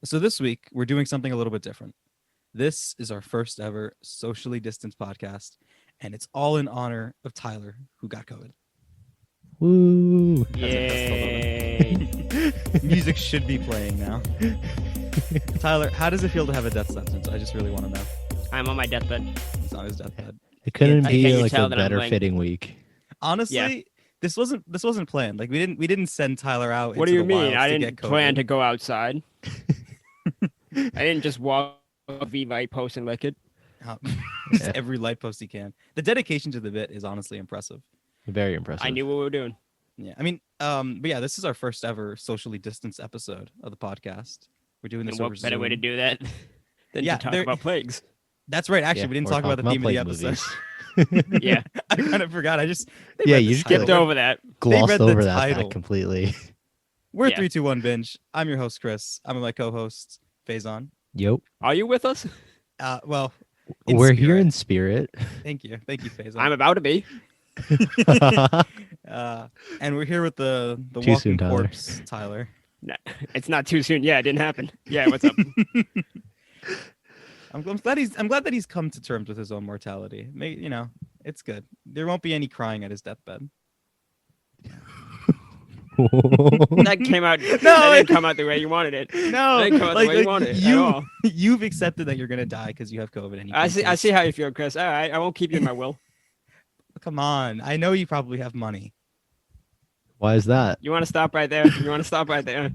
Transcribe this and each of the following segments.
So this week we're doing something a little bit different. This is our first ever socially distanced podcast, and it's all in honor of Tyler, who got COVID. Woo! Yay! Music should be playing now. Tyler, how does it feel to have a death sentence? I just really want to know. I'm on my deathbed. It's on his deathbed. It couldn't Can be you like tell a that I'm better like- fitting week. Honestly, Yeah. this wasn't planned. Like we didn't send Tyler out. What do into you the mean? wilds I to didn't get COVID. plan to go outside. I didn't just walk a V-light post and lick it. Just Yeah. every light post he can. The dedication to the bit is honestly impressive. Very impressive. I knew what we were doing. Yeah, I mean, but yeah, this is our first ever socially distanced episode of the podcast. We're doing this And over what better way to Zoom. do that than Yeah, to talk there- about plagues? That's right. Actually, Yeah, we didn't we're talk about the talking theme of the plague episode. movies. Yeah, I kind of forgot. They Yeah, read you the just title. skipped over that. Glossed read the over that title. fact completely. We're Yeah. 321 Binge. I'm your host, Chris. I'm with my co-host, Faison. Yep. Are you with us? Well, in We're here spirit. in spirit. Thank you, Faison. I'm about to be. And we're here with the Too walking soon, Tyler. corpse, Tyler. No, it's not too soon. Yeah, it didn't happen. Yeah, what's up? I'm glad that he's come to terms with his own mortality. It's good. There won't be any crying at his deathbed. That came out. That didn't come out the way you wanted it. No, That didn't come out the way you wanted it at all. you've accepted that you're gonna die because you have COVID. And you I can't see. I taste. see how you feel, Chris. All right, I won't keep you in my will. Come on, I know you probably have money. Why is that? You want to stop right there? You want to stop right there?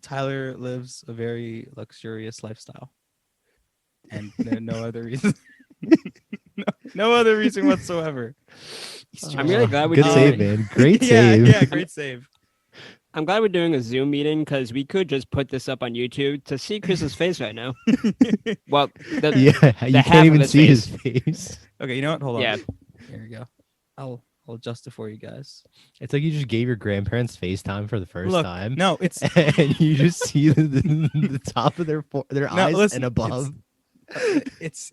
Tyler lives a very luxurious lifestyle, and no other reason. no other reason whatsoever. I'm really glad we Good did save, it. man. Great yeah, save. yeah, great save. I'm glad we're doing a Zoom meeting because we could just put this up on YouTube to see Chris's face right now. Well, Yeah, you half can't of even his see face. his face. Okay, you know what? Hold on. Yeah. Here we go. I'll adjust it for you guys. It's like you just gave your grandparents FaceTime for the first Look, time. no, it's And you just see the top of their eyes listen, and above. it's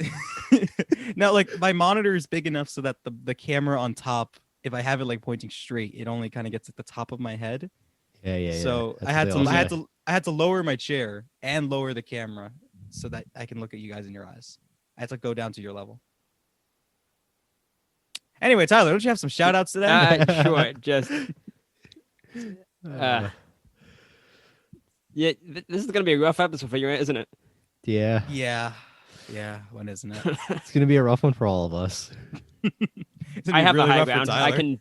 no, like my monitor is big enough so that the camera on top, if I have it like pointing straight, it only kind of gets at the top of my head. Yeah. So That's I had what to they all I had say. to I had to lower my chair and lower the camera so that I can look at you guys in your eyes. I had to go down to your level. Anyway, Tyler, don't you have some shout outs today? Sure. Just Uh, yeah. This is gonna be a rough episode for you, isn't it? yeah, Yeah, when isn't it? it's gonna be a rough one for all of us. It's gonna I be have really the high rough for ground. I Tyler. can.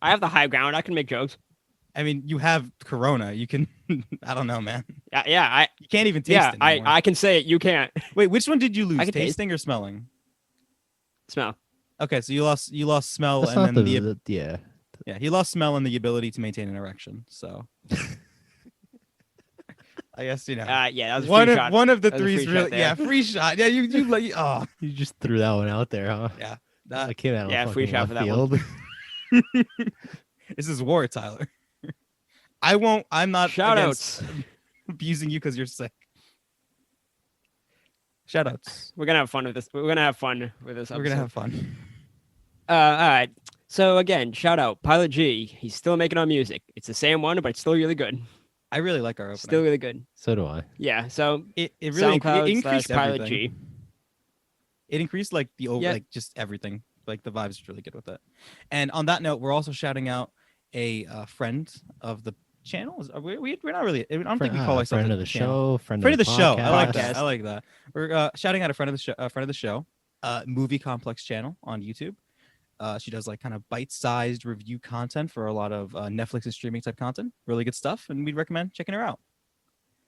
I have the high ground. I can make jokes. I mean, you have Corona. You can. I don't know, man. Yeah. You can't even taste Yeah. it anymore. I can say it. You can't Wait, which one did you lose? I can taste- Tasting or smelling? smell. Okay, so you lost smell That's and not then yeah. yeah, he lost smell and the ability to maintain an erection. So I guess Yeah. That was a one free of shot. one of the That was a three free is shot really there. yeah, free shot. Yeah, you like oh You just threw that one out there, huh? yeah. That came out of Yeah, free fucking shot for left that one. field. This is war, Tyler. I'm not Shout against outs. abusing you because you're sick. Shout outs. We're gonna have fun with this. We're gonna have fun with this. We're gonna episode. have fun. All right. So again, shout out Pilot G. He's still making our music. It's the same one, but it's still really good. I really like our opening. Still really good. So do I. Yeah. So it really SoundCloud it increased / Pilot everything. G. It increased like the over Yeah. like just everything. Like the vibes really good with it. And on that note, we're also shouting out a friend of the channel. We're not really. I don't think we call ourselves friend a of the channel. show. Friend Friend of the show. podcast. I like Podcast. that. I like that. We're shouting out a friend of the show. Friend of the show. Movie Complex channel on YouTube. She does like kind of bite-sized review content for a lot of Netflix and streaming type content. Really good stuff, and we'd recommend checking her out.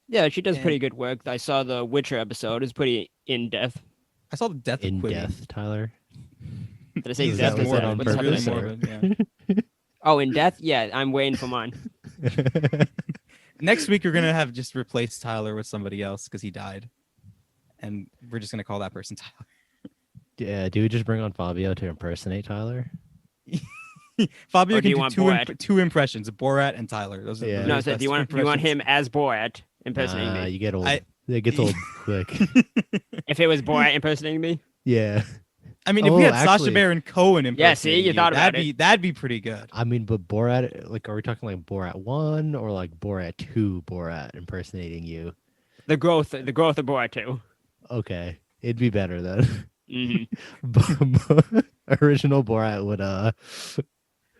Yeah, she does And- pretty good work. I saw the Witcher episode. It's pretty in depth. I saw the death In of Quibi. death, Tyler. Did I say Is death? that or morbid? death? On It's really purpose, or- morbid. Yeah. Oh, in death? Yeah, I'm waiting for mine. Next week, we're gonna have just replace Tyler with somebody else because he died, and we're just gonna call that person Tyler. Yeah, do we just bring on Fabio to impersonate Tyler? Fabio Or do can you do want two Borat? two impressions: Borat and Tyler. Those are Yeah. the No, best so do you want impressions. him as Borat impersonating me? You get old. I- It gets old quick. If it was Borat impersonating me, Yeah. I mean, if we Oh, had Sasha actually- Baron Cohen impersonating Yeah, see, you thought about that'd be pretty good. I mean, but Borat, like, are we talking like Borat 1 or like Borat 2 Borat impersonating you? The growth of Borat 2. Okay, it'd be better then. Hmm. Original Borat would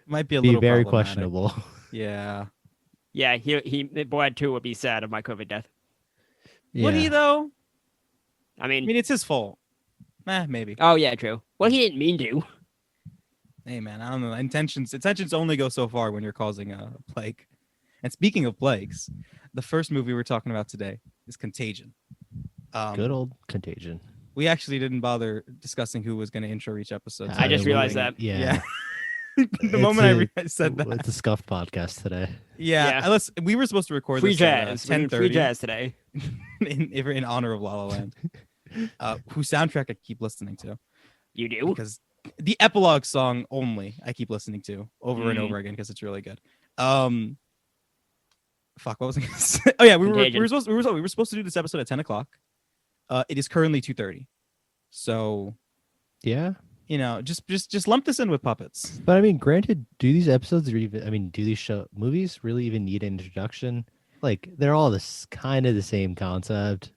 Might be a be little very problematic. questionable. Yeah. Yeah, Borat 2 would be sad of my COVID death. Would he though? I I mean, mean, it's his fault. Maybe. oh yeah, true. Well, he didn't mean to. Hey man, I don't know. Intentions only go so far when you're causing a plague. And speaking of plagues, the first movie we're talking about today is Contagion. Good old Contagion. We actually didn't bother discussing who was going to intro each episode. I just we- realized that. Yeah. The moment I said that. It's a scuffed podcast today. Yeah, Yeah. we were supposed to record Free this at jazz. We're doing 10:30 free jazz today. in honor of La La Land, whose soundtrack I keep listening to You do? because the epilogue song only I keep listening to over and Mm. over again because it's really good. Fuck, what was I gonna say? Oh yeah, we Contagion. were supposed to do this episode at 10 o'clock. It is currently 2:30, so Yeah. you know, just lump this in with puppets. But I mean, granted, do these episodes or even, I mean, do these movies really even need an introduction? Like, they're all this kind of the same concept.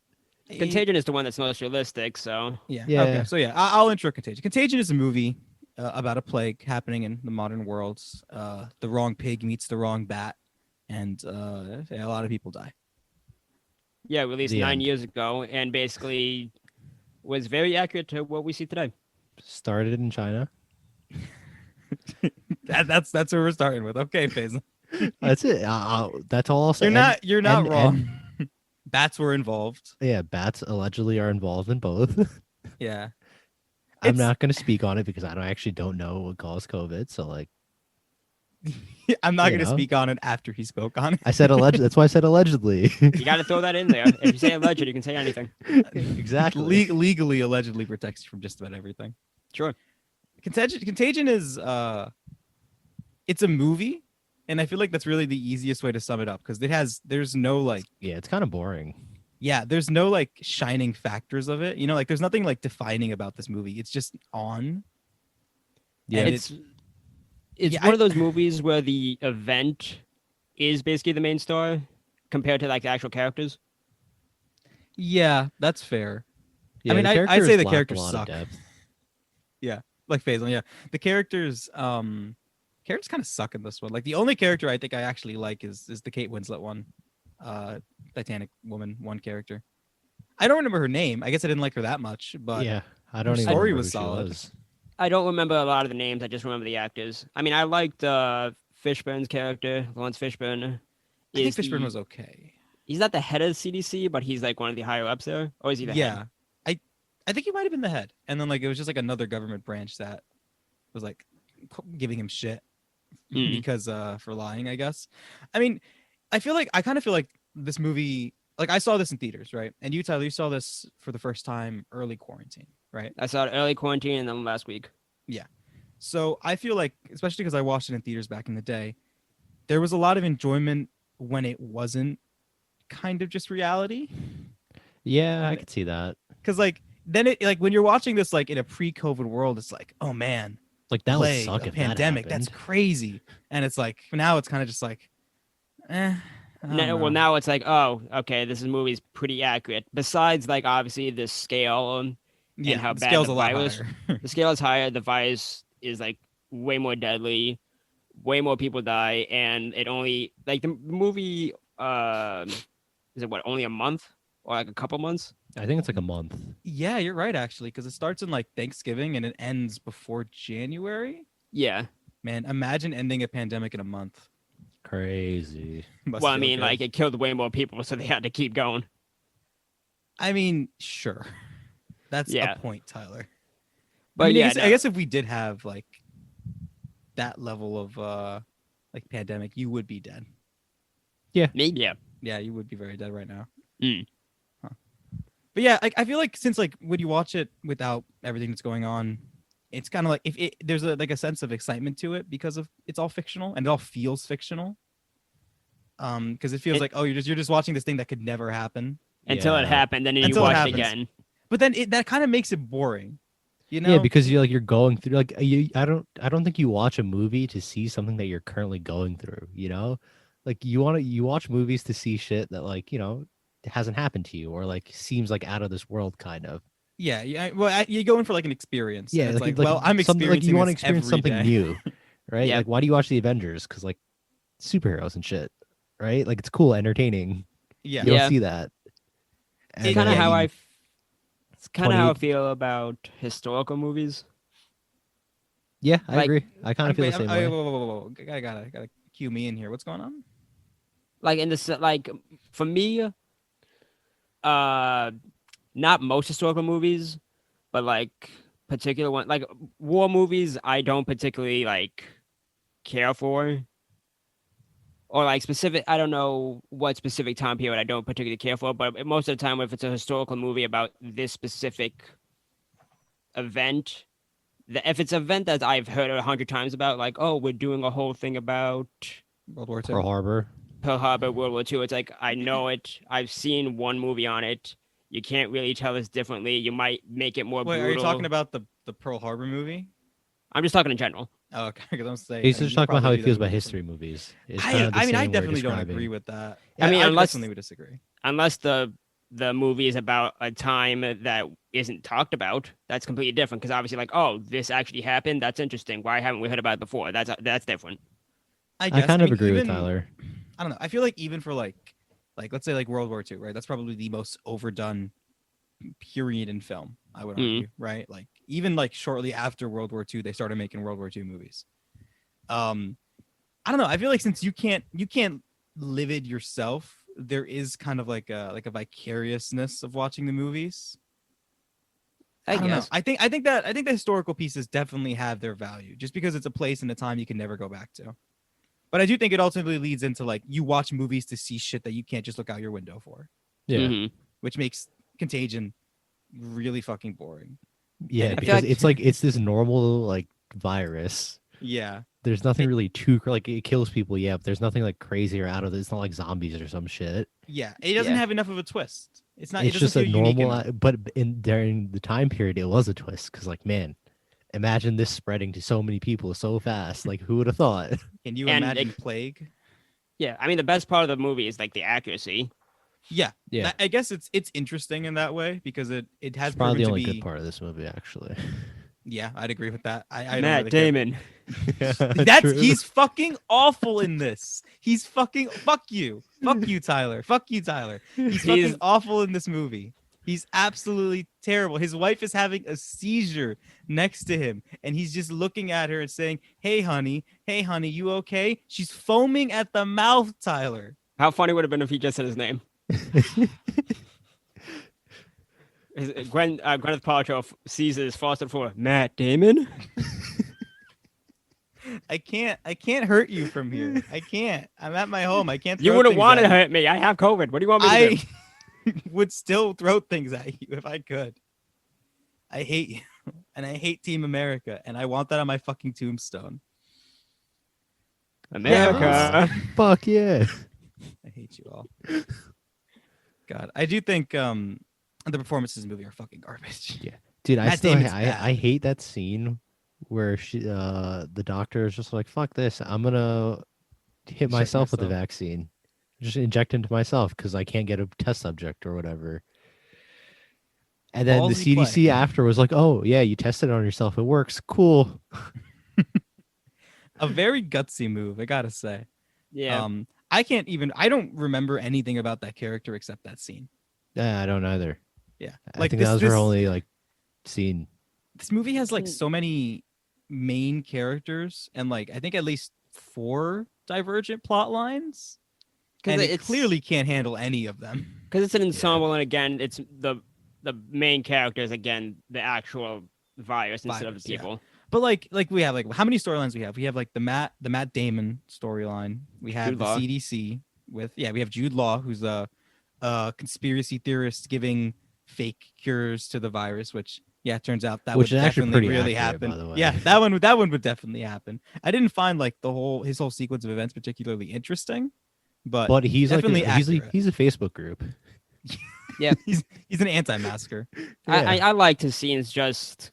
Contagion is the one that's most realistic, so Yeah. Yeah. Okay. So yeah, I'll intro Contagion. Contagion is a movie about a plague happening in the modern world. The wrong pig meets the wrong bat, and a lot of people die. yeah, released The 9 end. years ago, and basically was very accurate to what we see today. Started in China. That's what we're starting with. Okay, Faison. That's it. That's all I'll say. You're not and- wrong. Bats were involved. Yeah, bats allegedly are involved in both. Yeah. I'm It's- not going to speak on it because I actually don't know what caused COVID. So, like, I'm not You going to know. speak on it after he spoke on it. I said alleged. That's why I said allegedly. You got to throw that in there. If you say alleged, you can say anything. Exactly. Legally, allegedly protects you from just about everything. Sure. Contagion is it's a movie, and I feel like that's really the easiest way to sum it up because there's no like Yeah, it's kind of boring. there's no like shining factors of it. You know, like there's nothing like defining about this movie. It's just on. Yeah, And It's Yeah, one of those movies where the event is basically the main story compared to like the actual characters. Yeah, that's fair. yeah, mean, the I'd say characters the lack a characters lot of suck. depth. Like Faison, yeah. The characters kind of suck in this one. Like the only character I think I actually like is the Kate Winslet one. Titanic woman one character. I don't remember her name. I guess I didn't like her that much, but Yeah, I don't her even. story remember was who she solid. was. I don't remember a lot of the names. I just remember the actors. I mean, I liked Fishburne's character, Lawrence Fishburne. I think Fishburne was okay. He's not the head of CDC, but he's like one of the higher ups there. Or is he the head? Yeah. I think he might have been the head. And then like it was just like another government branch that was like giving him shit Mm. because for lying, I guess. I mean, I kind of feel like this movie, like I saw this in theaters, right? And you, Tyler, you saw this for the first time early quarantine, right? I saw it early quarantine and then last week. So I feel like, especially because I watched it in theaters back in the day, there was a lot of enjoyment when it wasn't kind of just reality. Yeah, I could see that. Because like then it like when you're watching this like in a pre-COVID world, it's like, oh man, Like that plague, would suck a if pandemic. That That's happened. crazy. And it's like now it's kind of just like, I don't Well, know. now it's like, oh, okay, this movie's pretty accurate. Besides, like, obviously, the scale, yeah, how the bad scale's the a lot virus- higher. the scale is higher. The virus is, like, way more deadly. Way more people die. And it only, like, the movie, is it, what, only a month? Or, like, a couple months? I think it's like a month. Yeah, you're right actually, because it starts in like Thanksgiving and it ends before January. Yeah. Man, imagine ending a pandemic in a month. Crazy. Must Well, I feel mean, good. like, it killed way more people, so they had to keep going. I mean, sure. That's Yeah. a point, Tyler. But I mean, yeah, I guess if we did have like that level of like pandemic, you would be dead. maybe, yeah. Yeah, you would be very dead right now. Mm. Huh. But yeah, I feel like since like when you watch it without everything that's going on, it's kind of like if there's like a sense of excitement to it because of it's all fictional and it all feels fictional. Because it feels It- like you're just watching this thing that could never happen. Until it Yeah. happened, then you Until it watch it happens. again. But then that kind of makes it boring. You know? Yeah, because you're going through I don't think you watch a movie to see something that you're currently going through, you know? Like you watch movies to see shit that like, hasn't happened to you or like seems like out of this world kind of. Yeah. Well, you're going for like an experience, and Yeah, it's like like, well, I'm something like you experiencing want to this experience every something day. new, right? Yep. Like why do you watch the Avengers? Cuz like superheroes and shit, right? Like it's cool, entertaining. Yeah. You don't Yeah. see that. It's And kind of yeah, how then it's kind of how I 28 feel about historical movies. Yeah, I Like agree. I kind of feel the same way. Whoa. Gotta cue me in here. What's going on? like in this like for me, uh, not most historical movies, but like particular one like war movies. I don't particularly like care for. Or like specific, I don't know what specific time period I don't particularly care for, but most of the time, if it's a historical movie about this specific event, if it's an event that I've heard 100 times about, like, oh, we're doing a whole thing about World War Pearl II. Harbor. Pearl Harbor, World War II, it's like, I know it. I've seen one movie on it. You can't really tell us differently. You might make it more Wait, brutal. are you talking about the Pearl Harbor movie? I'm just talking in general. Oh, okay. Because I'm saying He's just you talking about how probably he do that feels movie about different. history movies. It's kind of the I mean, I same way definitely don't describing. agree with that. I mean, I unless definitely would disagree. unless the movie is about a time that isn't talked about, that's completely different. Because obviously, like, oh, this actually happened. That's interesting. Why haven't we heard about it before? That's different. I I guess. kind I of mean, agree with even Tyler. I don't know. I feel like even for like let's say like World War II, right? That's probably the most overdone period in film. I would argue, right? Like even like shortly after World War II, they started making World War II movies. I don't know. I feel like since you can't live it yourself, there is kind of like a vicariousness of watching the movies. I don't know. guess. I think the historical pieces definitely have their value, just because it's a place and a time you can never go back to. But I do think it ultimately leads into like you watch movies to see shit that you can't just look out your window for, Yeah. Mm-hmm. which makes Contagion really fucking boring. Yeah, I feel because like- it's like it's this normal like virus. Yeah. There's nothing really too like it kills people, yeah, but there's nothing like crazy or out of it. It's not like zombies or some shit. Yeah. It doesn't Yeah. have enough of a twist. It's not. It's It doesn't just a feel unique normal, enough. but during the time period, it was a twist because like man, imagine this spreading to so many people so fast. Like who would have thought? Can you And imagine it- plague? Yeah, I mean, the best part of the movie is like the accuracy. Yeah. Yeah, I guess it's interesting in that way because it has it's probably proven the only to be. good part of this movie, actually. Yeah, I'd agree with that. I don't Matt really care. Damon. He's fucking awful in this. He's fucking fuck you, Tyler. Fuck you, Tyler. He's fucking He's- awful in this movie. He's absolutely terrible. His wife is having a seizure next to him, and he's just looking at her and saying, hey, honey, you okay?" She's foaming at the mouth, Tyler. How funny would it have been if he just said his name? Gwyneth Paltrow sees his fostered for Matt Damon. I can't hurt you from here. I can't. I'm at my home. I can't. You throw wouldn't things want at to you. hurt me. I have COVID. What do you want me to do? I would still throw things at you if I could. I hate you, and I hate Team America, and I want that on my fucking tombstone. America. Fuck yeah. I hate you all. God, I do think the performances in the movie are fucking garbage. Yeah. Dude, Matt Damon's bad. I hate that scene where the doctor is just like, fuck this, I'm gonna hit myself with the myself. vaccine. Just inject into myself because I can't get a test subject or whatever. And then the Ballsy CDC play. after was like, oh yeah, you tested it on yourself. It works. Cool. A very gutsy move, I gotta say. Yeah. I don't remember anything about that character except that scene. Yeah, I don't either. Yeah. I think that was her only like scene. This movie has like so many main characters and like I think at least 4 divergent plot lines. And it clearly can't handle any of them. Because it's an ensemble, and again, it's the main characters, again, the actual virus instead of the Virus, yeah. people. But like we have like how many storylines we have? We have like the Matt Damon storyline. We have Jude the Law. CDC with we have Jude Law, who's a conspiracy theorist giving fake cures to the virus, which turns out that Which would is actually definitely pretty really accurate, by happen. the way. Yeah, that one would definitely happen. I didn't find like his whole sequence of events particularly interesting, but He's like definitely accurate. he's a Facebook group. Yeah. he's an anti-masker. I like his scenes just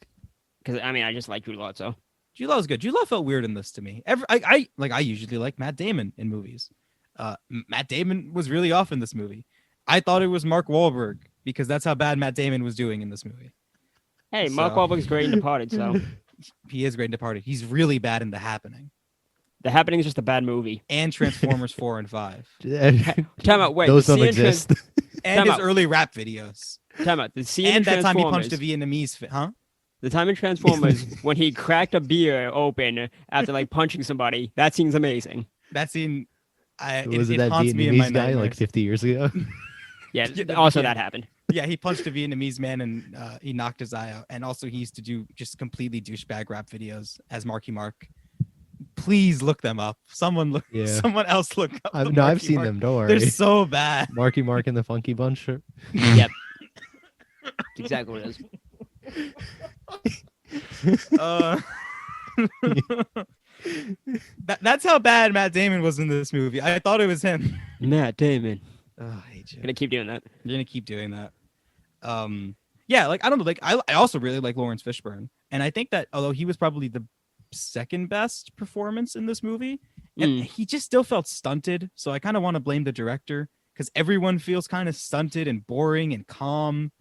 because I mean I just like Jude Law. So Jude Law was good. Jude Law felt weird in this to me. I usually like Matt Damon in movies. Matt Damon was really off in this movie. I thought it was Mark Wahlberg because that's how bad Matt Damon was doing in this movie. hey, Mark So- Wahlberg's great in Departed. So He is great in Departed. He's really bad in The Happening The Happening is just a bad movie. and Transformers 4 and 5 Time out. Wait, Those the don't scene in exist. and Time his out. early rap videos. Time out. The scene And in that time he Transformers. punched a Vietnamese, huh? The time in Transformers when he cracked a beer open after like punching somebody. That scene's amazing. That scene, Was it it that haunts me in my Vietnamese guy like nightmares. 50 years ago? Yeah. Yeah, Also, yeah. that happened. Yeah, he punched a Vietnamese man and he knocked his eye out. And also, he used to do just completely douchebag rap videos as Marky Mark. Please look them up. Someone Yeah. Someone else look up. the I've Marky seen Mark. them. Don't They're worry. so bad. Marky Mark and the Funky Bunch. Yep. That's exactly what it is. Uh, that's how bad Matt Damon was in this movie. I thought it was him. Matt Damon. Oh, I hate you. Gonna keep doing that. You're gonna keep doing that. Yeah, like I don't know. Like I also really like Lawrence Fishburne, and I think that although he was probably the second best performance in this movie, and he just still felt stunted. So I kind of want to blame the director because everyone feels kind of stunted and boring and calm,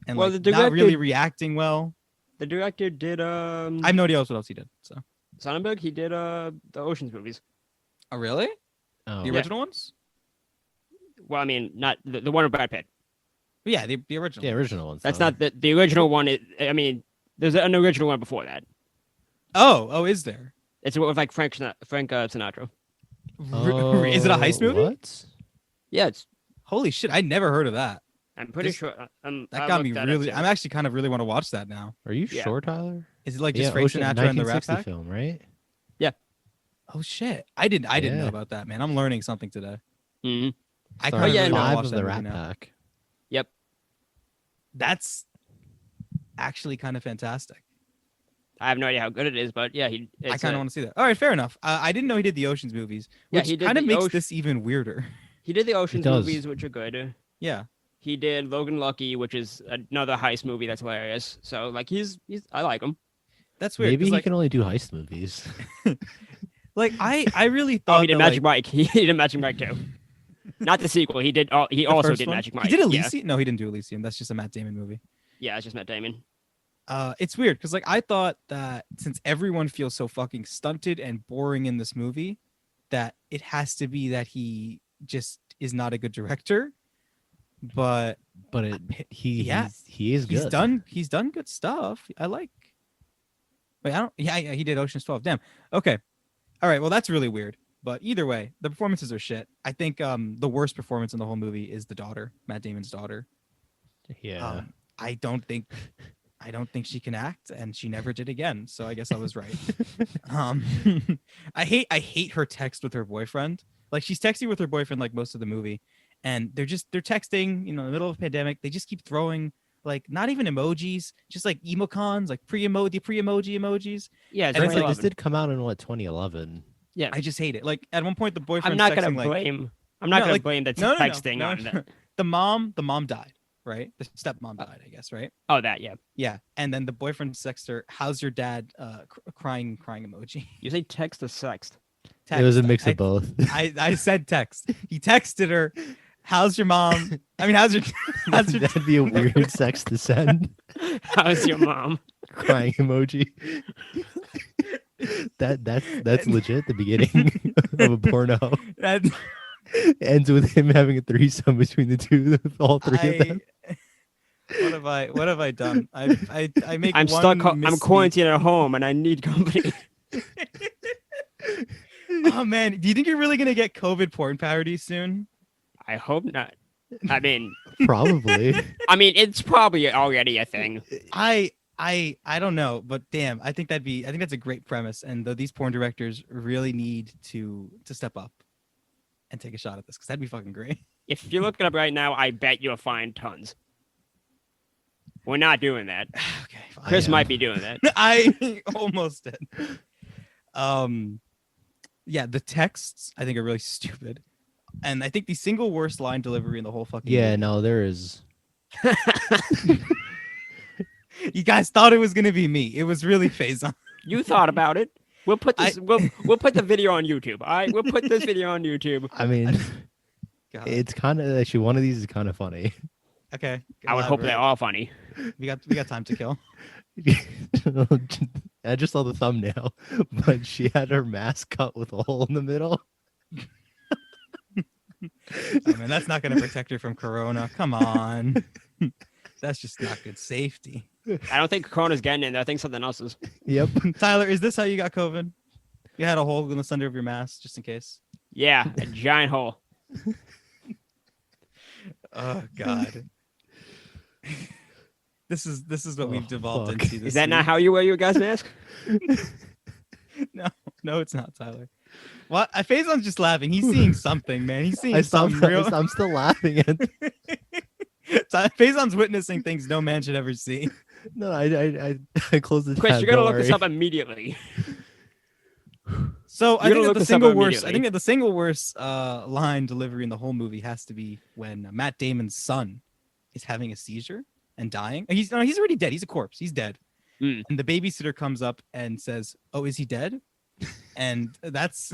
and Well, like the not really director- reacting well. The director did I have no idea what else he did. So Sonnenberg. He did the Ocean's movies. oh really? Oh. The original ones? Well, I mean, not the one with Brad Pitt. Yeah, the original. Yeah, original ones. That's though. not the original one. I mean, there's an original one before that. Oh, is there? It's with like Frank Sinatra. Is it a heist movie? What? Yeah, it's. Holy shit! I never heard of that. I'm pretty This- sure. That got me really. I'm actually kind of really want to watch that now. Are you Yeah. sure, Tyler? Is it like Yeah, just Frank Ocean, Sinatra and the Rat 1960 Pack? film, right? Oh shit! I didn't know Yeah. about that, man. I'm learning something today. Mhm. I Starring kind of yeah, really no. want to five watch of that the movie Rat now. Pack. Yep. That's actually kind of fantastic. I have no idea how good it is, but yeah, I kind of want to see that. All right, fair enough. I didn't know he did the Ocean's movies, Yeah, which he did kind of the makes Ocean- this even weirder. He did the Ocean's does. movies, which are good. Yeah, He did Logan Lucky, which is another heist movie that's hilarious. So like he's I like him. that's weird. Maybe 'cause, he like, can only do heist movies. like I really Oh, thought he did that, Magic like, Mike. He did Magic Mike too. Not the sequel. He did. He the also first did one? Magic Mike. He did Yeah. Elysium. No, he didn't do Elysium. That's just a Matt Damon movie. Yeah, it's just Matt Damon. It's weird because like I thought that since everyone feels so fucking stunted and boring in this movie, that it has to be that he just is not a good director. But But Yeah. he is good. he's done good stuff. I like. Wait, I don't. Yeah, he did Ocean's 12. Damn. Okay. All right. Well, that's really weird. But either way, the performances are shit. I think the worst performance in the whole movie is the daughter, Matt Damon's daughter. Yeah. I don't think she can act, and she never did again. So I guess I was right. I hate her text with her boyfriend. Like she's texting with her boyfriend like most of the movie, and they're texting. You know, in the middle of a pandemic, they just keep throwing like not even emojis, just like emojis, like pre-emoji emojis. Yeah, it's And Granted, it's like- this did come out in what 2011. Yeah, I just hate it. Like at one point, the boyfriend. I'm not gonna texting, like, blame. I'm not No, gonna like- blame the no, texting no, on no. that. The mom died, right? The stepmom died, I guess, right? Oh, that yeah. Yeah, and then the boyfriend texts her, "How's your dad?" Crying emoji. You say text or sext? It was a mix I, of both. I said text. He texted her, "How's your mom?" I mean, how's your That'd be a weird sex to send. How's your mom? Crying emoji. That's legit. The beginning of a porno And ends with him having a threesome between the two, all three of them. what have I done? I make. I'm one stuck. I'm misspeak. quarantined at home and I need company. Oh man, do you think you're really gonna get COVID porn parodies soon? I hope not. I mean, Probably. it's probably already a thing. I don't know, but damn, I think that's a great premise, and these porn directors really need to step up and take a shot at this because that'd be fucking great. If you look it up right now, I bet you'll find tons. We're not doing that. Okay, fine. Chris am. might be doing that. I almost did. Yeah, the texts I think are really stupid, and I think the single worst line delivery in the whole fucking Yeah, movie. no, there is. You guys thought it was gonna be me. It was really Faison. You thought about it. We'll put this. We'll put the video on YouTube. All right, we'll put this video on YouTube. I mean, God. it's kind of actually one of these is kind of funny. Okay. I would hope they're elaborate. all funny. We got time to kill. I just saw the thumbnail, but she had her mask cut with a hole in the middle. I mean, that's not gonna protect her from corona. Come on. That's just not good safety. I don't think Corona's getting in there. I think something else is. Yep. Tyler, is this how you got COVID? You had a hole in the center of your mask just in case. Yeah, a giant hole. Oh God. This is what we've devolved fuck. into. This Is that not how you wear your guy's mask? No, it's not, Tyler. What? Faison's just laughing. He's seeing something, man. He's seeing something real. I'm still laughing at. Faison's witnessing things no man should ever see. No, I closed the Chris, tab. you gotta don't look this worry. up immediately. So I You're gonna think that look the this up single worst. I immediately. think that the single worst line delivery in the whole movie has to be when Matt Damon's son is having a seizure and dying. He's already dead. He's a corpse. He's dead. Mm. And the babysitter comes up and says, "Oh, is he dead?" And that's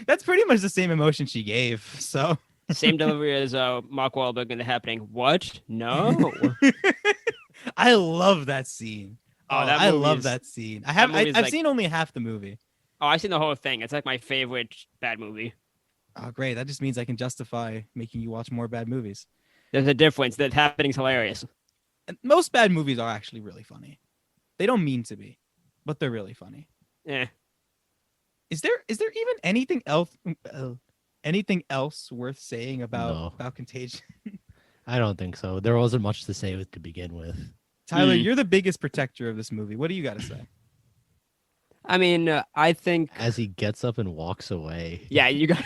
that's pretty much the same emotion she gave. So Same delivery as Mark Wahlberg in The Happening. What? No. I love that scene. Oh, that I movie love is- that scene. movie is I've like- seen only half the movie. Oh, I've seen the whole thing. It's like my favorite bad movie. Oh, great. That just means I can justify making you watch more bad movies. There's a difference. That Happening's hilarious. And most bad movies are actually really funny. They don't mean to be, but they're really funny. Eh. Is there even anything else worth saying about Contagion? I don't think so. There wasn't much to say with to begin with. Tyler, Mm. you're the biggest protector of this movie. What do you got to say? I mean, I think. As he gets up and walks away. Yeah, you got.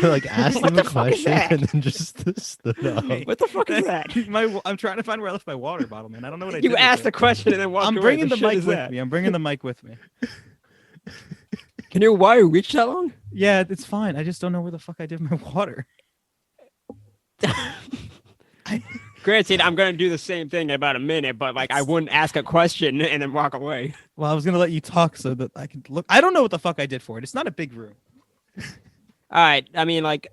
Like asked What him the a fuck is question that? and then just stood up. What the fuck is that? I'm trying to find where I left my water bottle, man. I don't know what I did. You with asked it. the question and then walked I'm away. bringing the shit mic is with that? me. I'm bringing the mic with me. Can your wire reach that long? Yeah, it's fine. I just don't know where the fuck I did my water. Granted, I'm gonna do the same thing in about a minute, but like I wouldn't ask a question and then walk away. Well, I was gonna let you talk so that I could look. I don't know what the fuck I did for it. It's not a big room. All right. I mean, like,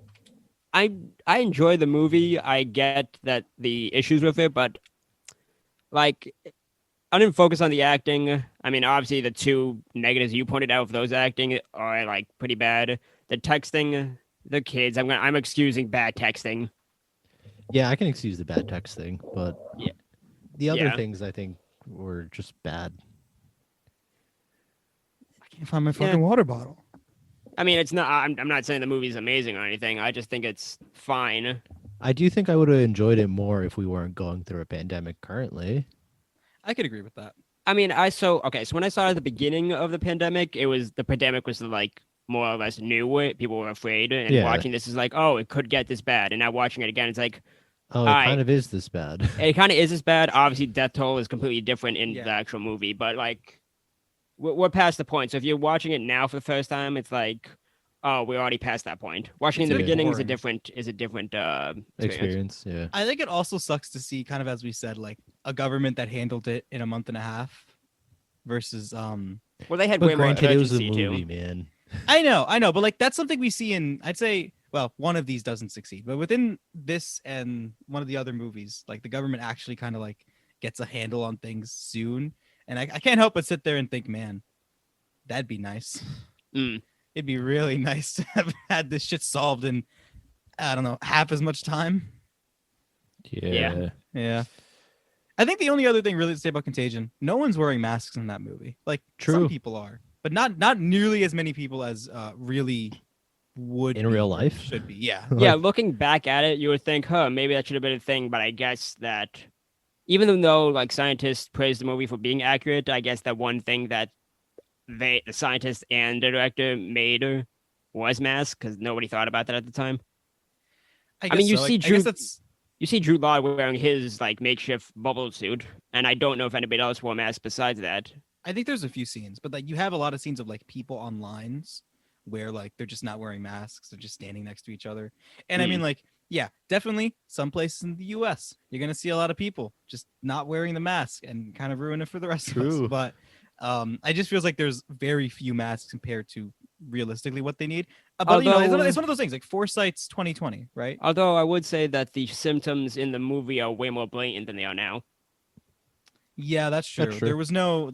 I enjoy the movie. I get that the issues with it, but like, I didn't focus on the acting. I mean, obviously, the two negatives you pointed out of those acting are like pretty bad. The texting, the kids. I'm excusing bad texting. Yeah, I can excuse the bad text thing, but Yeah. the other Yeah. things I think were just bad. I can't find my fucking water bottle. I mean, it's not. I'm not saying the movie's amazing or anything. I just think it's fine. I do think I would have enjoyed it more if we weren't going through a pandemic currently. I could agree with that. I mean, so when I saw it at the beginning of the pandemic, the pandemic was like more or less new. People were afraid, and Yeah. watching this is like, oh, it could get this bad. And now watching it again, it's like, Oh, it Alright. kind of is this bad. it kind of is this bad. Obviously, death toll is completely different in Yeah. the actual movie, but like, we're past the point. So if you're watching it now for the first time, it's like, oh, we're already past that point. Watching in the It's beginning boring. is a different experience. Experience, yeah. I think it also sucks to see, kind of as we said, like a government that handled it in a month and a half versus Well, they had But way more granted, it was a urgency movie, too. man. I know, but like that's something we see in, I'd say, well, one of these doesn't succeed, but within this and one of the other movies, like the government actually kind of like gets a handle on things soon. And I can't help but sit there and think, man, that'd be nice. Mm. It'd be really nice to have had this shit solved in, I don't know, half as much time. Yeah. Yeah. I think the only other thing really to say about Contagion, no one's wearing masks in that movie. Like True. some people are, but not nearly as many people as really would In be real or life? should be. Yeah. Yeah, looking back at it, you would think, huh, maybe that should have been a thing. But I guess that even though like scientists praise the movie for being accurate, I guess that one thing that the scientists and the director made was masks because nobody thought about that at the time. I mean, you so. see I guess Drew- that's You see Drew Law wearing his like makeshift bubble suit, and I don't know if anybody else wore masks besides that. I think there's a few scenes, but like you have a lot of scenes of like people on lines where like they're just not wearing masks, they're just standing next to each other. And I mean, like Yeah, definitely some places in the US, you're going to see a lot of people just not wearing the mask and kind of ruin it for the rest of us. True. But I just feels like there's very few masks compared to realistically what they need. But you know, Although- it's one of those things like Foresight's 2020, right? Although I would say that the symptoms in the movie are way more blatant than they are now. Yeah, that's true. That's true. There was no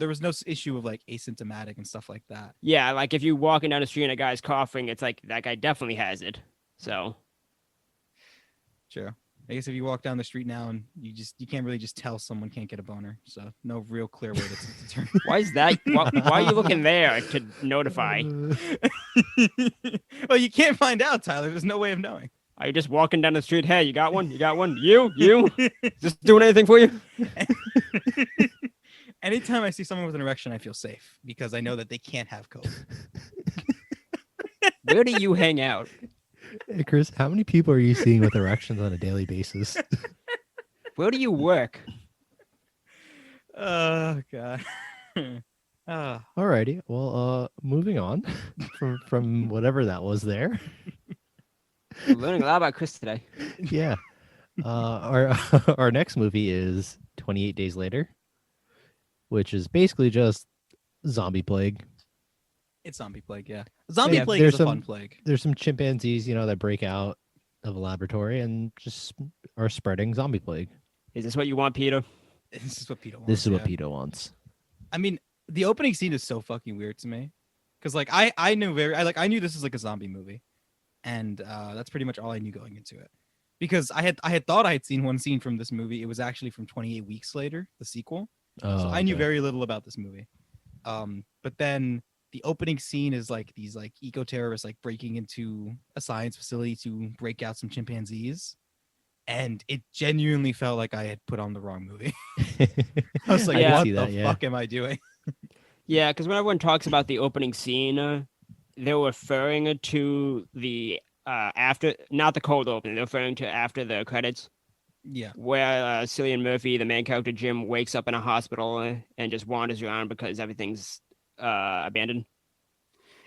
issue of like asymptomatic and stuff like that. Yeah, like if you're walking down the street and a guy's coughing, it's like that guy definitely has it. So True. I guess if you walk down the street now and you can't really just tell someone can't get a boner. So no real clear way to determine. why is that? Why are you looking there to notify? Well, you can't find out, Tyler. There's no way of knowing. Are you just walking down the street? Hey, you got one? You got one? You? Is this doing anything for you? Anytime I see someone with an erection, I feel safe because I know that they can't have COVID. Where do you hang out? Hey, Chris, how many people are you seeing with erections on a daily basis? Where do you work? Oh God. Alrighty. Well, moving on from whatever that was there. We're learning a lot about Chris today. Yeah. Our our next movie is 28 Days Later, which is basically just zombie plague. It's zombie plague, yeah. Zombie Yeah, plague there's is a some- fun plague. There's some chimpanzees, that break out of a laboratory and just are spreading zombie plague. Is this what you want, Peter? This is what Peter wants. This is what yeah. Peter wants. I mean, the opening scene is so fucking weird to me, because like I knew this was like a zombie movie, and that's pretty much all I knew going into it, because I had thought I had seen one scene from this movie. It was actually from 28 Weeks Later, the sequel. Oh, So I knew okay. very little about this movie. But then the opening scene is like these like eco-terrorists like breaking into a science facility to break out some chimpanzees. And it genuinely felt like I had put on the wrong movie. I was like, I can what see the that, yeah. fuck am I doing? Yeah, because when everyone talks about the opening scene, they're referring to the after, not the cold open. They're referring to after the credits, Yeah. where Cillian Murphy, the main character Jim, wakes up in a hospital and just wanders around because everything's abandoned.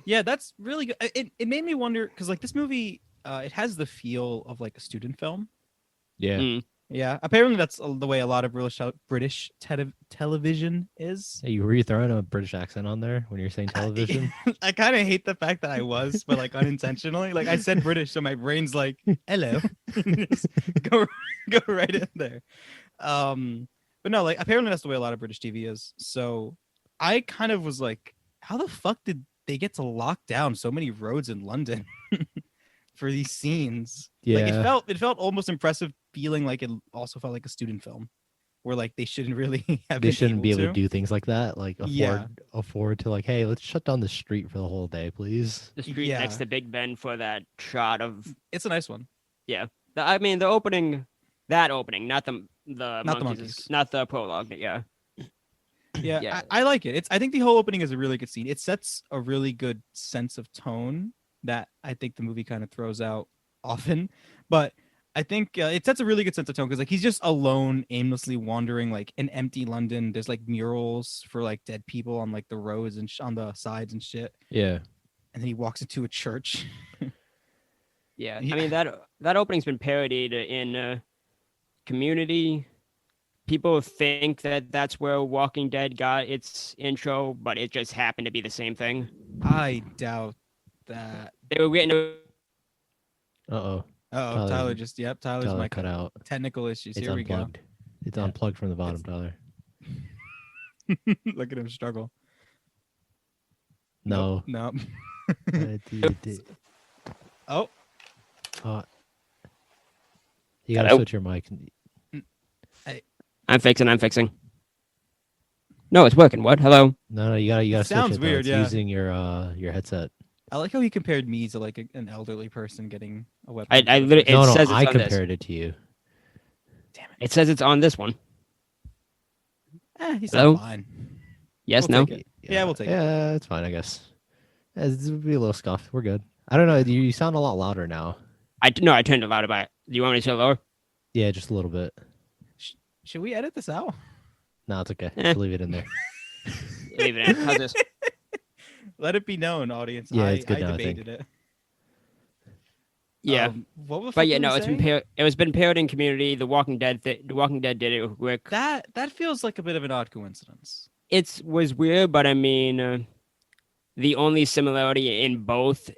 Yeah, that's really good. It made me wonder, because like this movie, it has the feel of like a student film. Yeah. Mm. Yeah, apparently that's the way a lot of British television is. Hey, were you throwing a British accent on there when you're saying television? I kind of hate the fact that I was, but like unintentionally. Like I said British, so my brain's like, hello. Just go right in there. But no, like apparently that's the way a lot of British TV is. So I kind of was like, how the fuck did they get to lock down so many roads in London for these scenes? Like Yeah. it felt almost impressive, feeling like it also felt like a student film, where like they shouldn't really have. They been shouldn't be able to to do things like that. Like Yeah. afford to like, hey, let's shut down the street for the whole day, please. The street Yeah. next to Big Ben for that shot of. It's a nice one. I mean, the opening, not the Not the monkeys, monkeys. not the prologue. Yeah. Yeah, Yeah. I like it. I think the whole opening is a really good scene. It sets a really good sense of tone that I think the movie kind of throws out often. But I think it sets a really good sense of tone, because like he's just alone, aimlessly wandering like in empty London. There's like murals for like dead people on like the roads and on the sides and shit. Yeah. And then he walks into a church. Yeah. Yeah. I mean, that opening's been parodied in Community. People think that that's where Walking Dead got its intro, but it just happened to be the same thing. I doubt that. They were getting. Uh-oh. Oh, Tyler- Tyler's Tyler mic cut out. technical issues. It's Here we go. unplugged. It's Yeah. unplugged from the bottom, Tyler. Look at him struggle. No. Nope. Oh, You gotta Hello? switch your mic. I'm fixing. No, it's working. What? Hello? No, you gotta switch sounds it, though. weird, It's yeah. using your headset. I like how he compared me to like an elderly person getting a weapon. I literally. It No, says it's I on this. compared it to you. Damn it. It says it's on this one. He's Hello? not fine. Yes, We'll no. take it. Yeah, we'll take it. Yeah, it's fine, I guess. This would be a little scuffed. We're good. I don't know. You sound a lot louder now. I turned it louder. By it. Do you want me to turn it lower? Yeah, just a little bit. Should we edit this out? No, it's okay. Eh. Just leave it in there. Leave it in. How's this? Let it be known, audience. Yeah, it's good I now, I think. debated it. Yeah. What the fuck But yeah, were we no, saying? it was been paired in Community. The Walking Dead. The Walking Dead did it with Rick. That feels like a bit of an odd coincidence. It was weird, but I mean, the only similarity in both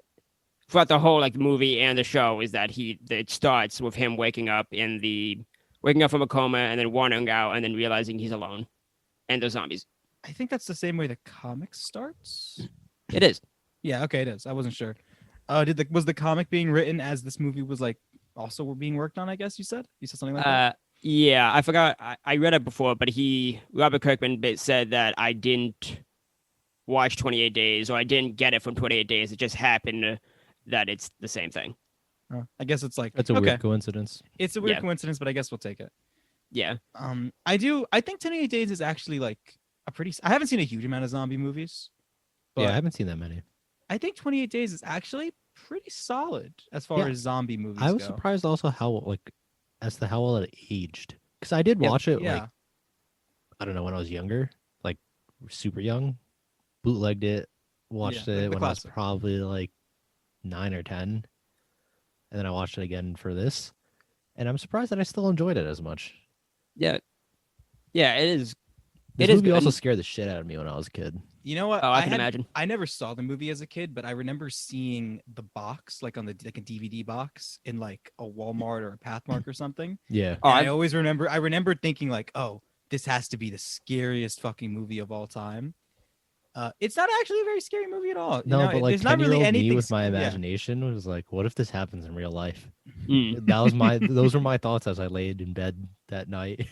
throughout the whole like movie and the show is that it starts with him waking up from a coma and then wandering out and then realizing he's alone and there's zombies. I think that's the same way the comic starts. It is. Yeah, okay, it is. I wasn't sure. Was the comic being written as this movie was like also being worked on? I guess you said something like that. Yeah, I forgot. I read it before, but Robert Kirkman said that I didn't watch 28 Days or I didn't get it from 28 Days. It just happened that it's the same thing. I guess it's like That's a weird coincidence. It's a weird coincidence, but I guess we'll take it. Yeah. I think 28 Days is actually like a pretty. I haven't seen a huge amount of zombie movies. But Yeah, I haven't seen that many. I think 28 Days is actually pretty solid as far as zombie movies I was go. surprised also how well it aged. Because I did watch it like I don't know, when I was younger, like super young, bootlegged it, watched it when I was probably like 9 or 10, and then I watched it again for this, and I'm surprised that I still enjoyed it as much. Yeah, it is. This movie also scared the shit out of me when I was a kid. You know what? Oh, I can imagine. I never saw the movie as a kid, but I remember seeing the box, like on a DVD box in like a Walmart or a Pathmark or something. Yeah. I always remember. I remember thinking like, oh, this has to be the scariest fucking movie of all time. It's not actually a very scary movie at all. No, but like 10-year-old me with my yeah. imagination was like, what if this happens in real life? Mm. That was those were my thoughts as I laid in bed that night.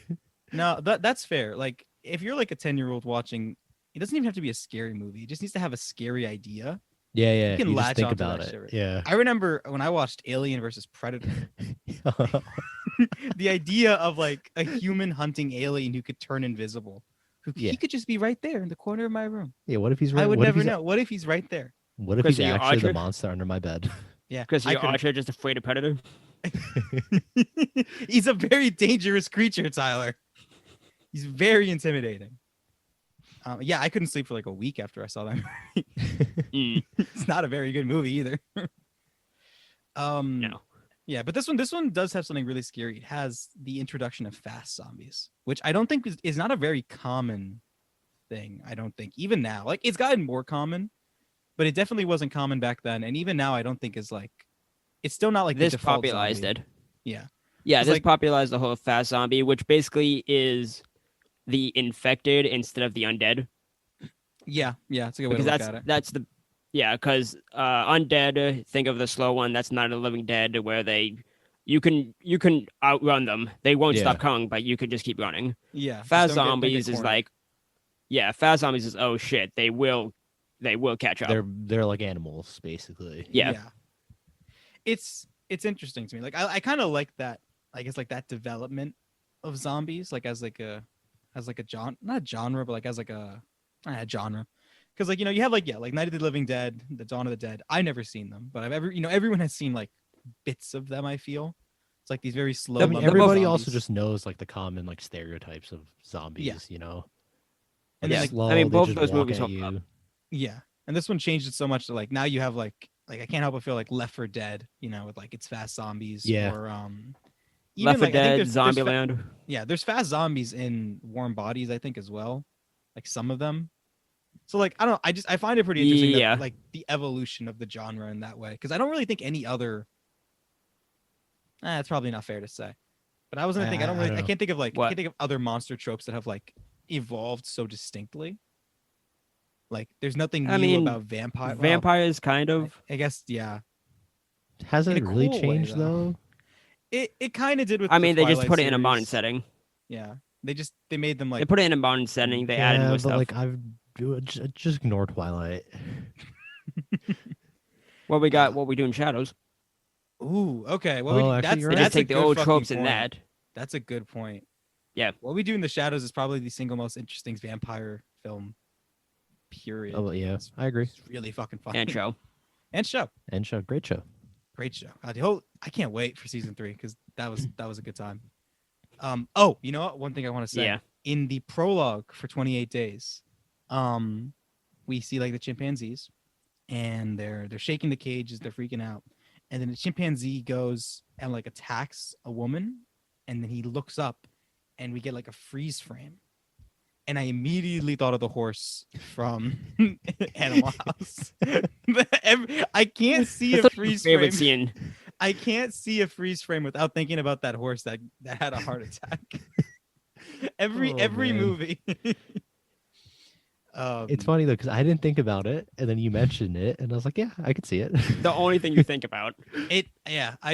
No, that's fair. Like if you're like a 10-year-old watching, it doesn't even have to be a scary movie. It just needs to have a scary idea. Yeah. You can latch think onto about that it. shit, right? Yeah. I remember when I watched Alien versus Predator, the idea of like a human hunting alien who could turn invisible. He could just be right there in the corner of my room. Yeah, what if he's right? I would never know. What if he's right there? What if he's actually the monster under my bed? Yeah. Because you're Archer just afraid of Predator. He's a very dangerous creature, Tyler. He's very intimidating. Yeah, I couldn't sleep for like a week after I saw that movie. It's not a very good movie either. No. Yeah, but this one does have something really scary. It has the introduction of fast zombies, which I don't think is not a very common thing. I don't think even now, like it's gotten more common, but it definitely wasn't common back then. And even now, I don't think is like, it's still not like this the default popularized zombie. it. Yeah. Yeah, It's this like- popularized the whole fast zombie, which basically is the infected instead of the undead. Yeah, it's a good way to look at it. That's the because undead, think of the slow one. That's not a living dead, where you can outrun them. They won't stop coming, but you could just keep running. Yeah. Fast zombies is like, fast zombies is oh shit, they will catch up. They're like animals, basically. Yeah. It's interesting to me. Like I kind of like that. I guess like that development of zombies, like as like a not genre, but like as like a genre. Because like you have like Night of the Living Dead, the Dawn of the Dead. I've never seen them, but I've everyone has seen like bits of them. I feel it's like these very slow. Everybody also just knows like the common like stereotypes of zombies. And then, slow, I mean, both just of those walk movies at hold you. up. Yeah, and this one changed it so much that like now you have like I can't help but feel like Left 4 Dead, with like its fast zombies. Yeah. Or even, Left 4 like, I think Dead, Zombieland. there's fast zombies in Warm Bodies, I think, as well. Like some of them. So like I don't know, I find it pretty interesting that, like the evolution of the genre in that way, because I don't really think any other. It's probably not fair to say, but I was gonna think I can't think of like I can't think of other monster tropes that have like evolved so distinctly. Like there's nothing new about vampire. Vampires, kind of. I guess Has it really cool way, changed though. though? It kind of did with. I mean, the they just Twilight put it in a modern series. setting. Yeah, they made them like They put it in a modern setting. They added more but stuff. like I've just ignore Twilight. What we got? What we do in Shadows? Ooh, okay. actually, you're They right. just take the old tropes in that. That's a good point. Yeah. What We Do in the Shadows is probably the single most interesting vampire film. Period. Oh yeah, I agree. It's really fucking fun. And show. And show. And show, great show. Great show. I can't wait for season 3 because that was a good time. Oh, you know what? One thing I want to say. Yeah. In the prologue for 28 Days, we see like the chimpanzees, and they're shaking the cages, they're freaking out, and then the chimpanzee goes and like attacks a woman, and then he looks up, and we get like a freeze frame, and I immediately thought of the horse from Animal House. I can't see That's a like your freeze favorite frame. scene. I can't see a freeze frame without thinking about that horse that had a heart attack. every Oh, man. movie. It's funny though, because I didn't think about it, and then you mentioned it, and I was like, yeah, I could see it. The only thing you think about. I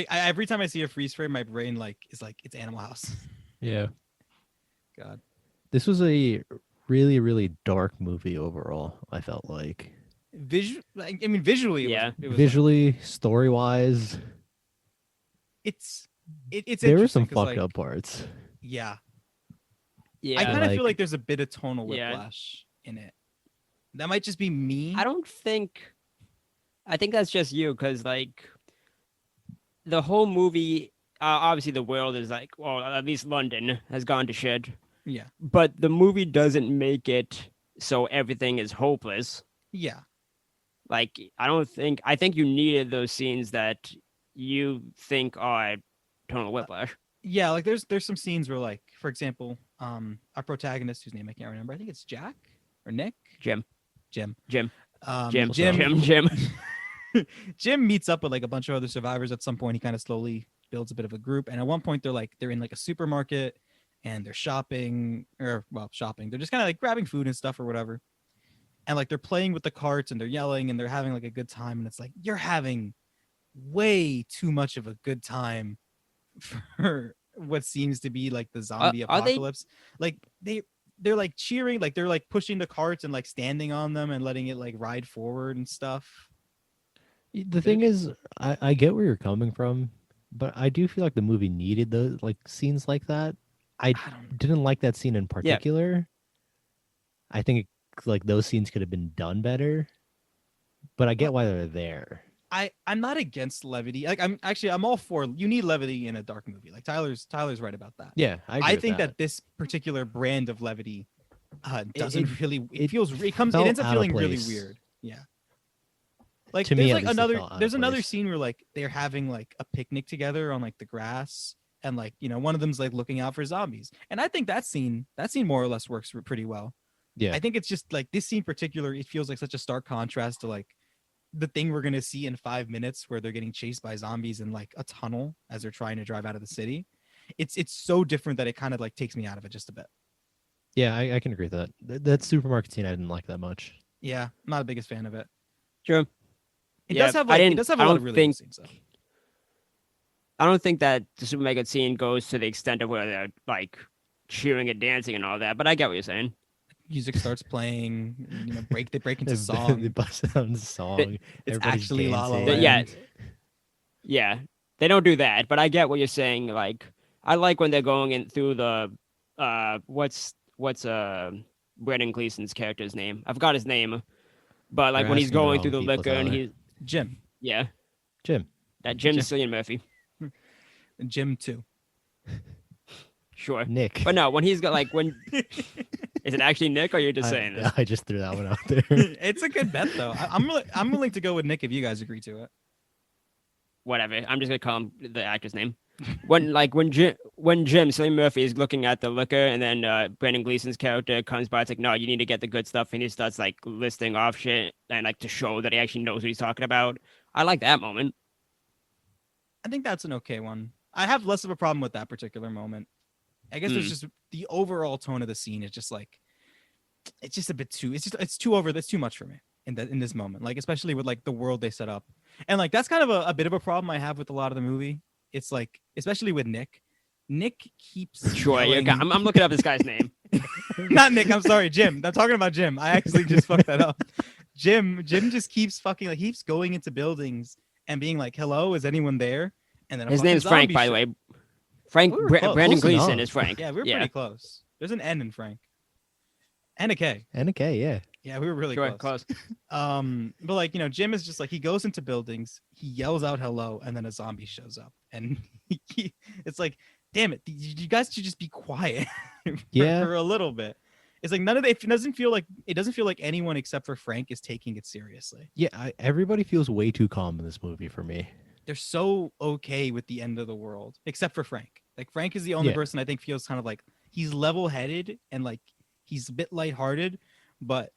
every time I see a freeze frame, my brain is like it's Animal House. Yeah. God. This was a really, really dark movie overall, I felt like. Visually, Yeah. it was Visually, story-wise, it's there were some interesting 'cause, fucked like, up parts. Yeah, Yeah. I kind of Like- feel like there's a bit of tonal Yeah. whiplash in it. That might just be me. I think that's just you, because like the whole movie, obviously the world is like, well, at least London has gone to shit, Yeah, but the movie doesn't make it so everything is hopeless. yeah, Like, I think you needed those scenes that you think are tonal whiplash. yeah. Like there's some scenes where, like, for example, our protagonist, whose name I can't remember, I think it's Jack or Nick. Jim. Jim. Jim. Jim. Jim. Jim meets up with like a bunch of other survivors at some point. He kind of slowly builds a bit of a group, and at one point they're in like a supermarket and they're shopping. They're just kind of like grabbing food and stuff or whatever, and like they're playing with the carts and they're yelling and they're having like a good time, and it's like, you're having way too much of a good time for what seems to be like the zombie are they- apocalypse. Like they're like cheering, like they're like pushing the carts and like standing on them and letting it like ride forward and stuff. The thing is, I get where you're coming from, but I do feel like the movie needed those like scenes like that. I don't didn't like that scene in particular. I think like those scenes could have been done better, but I get why they're there. I'm not against levity. Like I'm all for, you need levity in a dark movie. Like Tyler's right about that. Yeah, I agree with think that this particular brand of levity doesn't really. It felt ends up out of feeling really place. weird. Yeah. Like To me, there's at like least, it felt out of there's another place. scene where like they're having like a picnic together on like the grass, and like, you know, one of them's like looking out for zombies, and I think that scene more or less works pretty well. Yeah, I think it's just like this scene in particular, it feels like such a stark contrast to like the thing we're gonna see in 5 minutes where they're getting chased by zombies in like a tunnel as they're trying to drive out of the city. It's so different that it kind of like takes me out of it just a bit. yeah, I can agree with that. That supermarket scene I didn't like that much. Yeah, I'm not the biggest fan of it. True. It Yeah, does have I like, it didn't- does have I a lot don't of really think- good scenes though. I don't think that the supermarket scene goes to the extent of where they're like cheering and dancing and all that, but I get what you're saying. Music starts playing, you know, they break into They song. bust down the song. It's everybody's actually La La dancing. Land. Yeah, they don't do that, but I get what you're saying. Like, I like when they're going in through the what's Brendan Gleeson's character's name? I forgot his name, but like You're when he's asking the going through the wrong people, liquor and Tyler. he's Jim. Jim. that Jim Jim. Cillian Murphy. Jim too. Sure, Nick. but no, when he's got like when is it actually Nick or you're just saying this? I just threw that one out there. It's a good bet though. I'm willing to go with Nick if you guys agree to it. Whatever. I'm just gonna call him the actor's name. When Jim Cillian Murphy is looking at the liquor, and then Brendan Gleeson's character comes by, it's like, no, you need to get the good stuff, and he starts like listing off shit and like to show that he actually knows what he's talking about. I like that moment. I think that's an okay one. I have less of a problem with that particular moment. I guess there's just the overall tone of the scene is just like, it's just a bit too, it's too over. That's too much for me in this moment. Like, especially with like the world they set up. And like, that's kind of a bit of a problem I have with a lot of the movie. It's like, especially with Nick. Nick keeps Sure, yelling- I'm looking up this guy's name. Not Nick, I'm sorry, Jim. I'm talking about Jim. I actually just fucked that up. Jim just keeps fucking like, keeps going into buildings and being like, hello, is anyone there? And then a His fucking name's Frank, zombie by the show- way. Frank We were close. Brandon Close Gleeson enough. is Frank. Yeah, we were pretty close. There's an N in Frank. And a K. And a K, yeah. Yeah, we were really Sure, close. close. But like, you know, Jim is just like, he goes into buildings, he yells out hello, and then a zombie shows up. And it's like, damn it, you guys should just be quiet Yeah. for a little bit. It's like none of it doesn't feel like anyone except for Frank is taking it seriously. Yeah, everybody feels way too calm in this movie for me. they're so okay with the end of the world, except for Frank. Like Frank is the only Yeah. person I think feels kind of like he's level-headed and like he's a bit lighthearted, but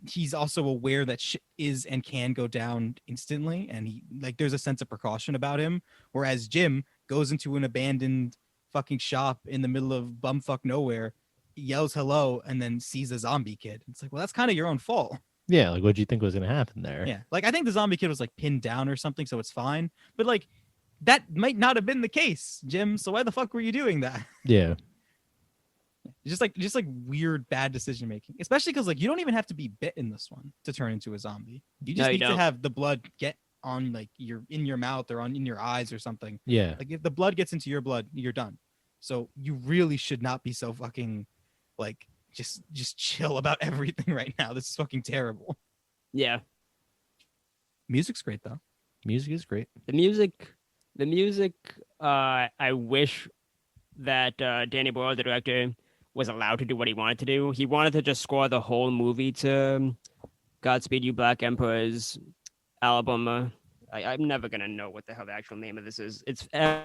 he's also aware that shit is and can go down instantly, and he like there's a sense of precaution about him. Whereas Jim goes into an abandoned fucking shop in the middle of bumfuck nowhere, yells hello, and then sees a zombie kid. It's like, well, that's kind of your own fault. Yeah, like what do you think was gonna happen there? Yeah, like I think the zombie kid was like pinned down or something, so it's fine. But like that might not have been the case, Jim. So why the fuck were you doing that? Yeah. Just like weird bad decision making, especially because like you don't even have to be bit in this one to turn into a zombie. You just No, you need to don't. have the blood get on like in your mouth or in your eyes or something. Yeah. Like if the blood gets into your blood, you're done. So you really should not be so fucking like just chill about everything right now. This is fucking terrible. Yeah. Music's great though. Music is great. The music. I wish that Danny Boyle, the director, was allowed to do what he wanted to do. He wanted to just score the whole movie to "Godspeed You Black Emperor's" album. I'm never gonna know what the hell the actual name of this is. It's Oh,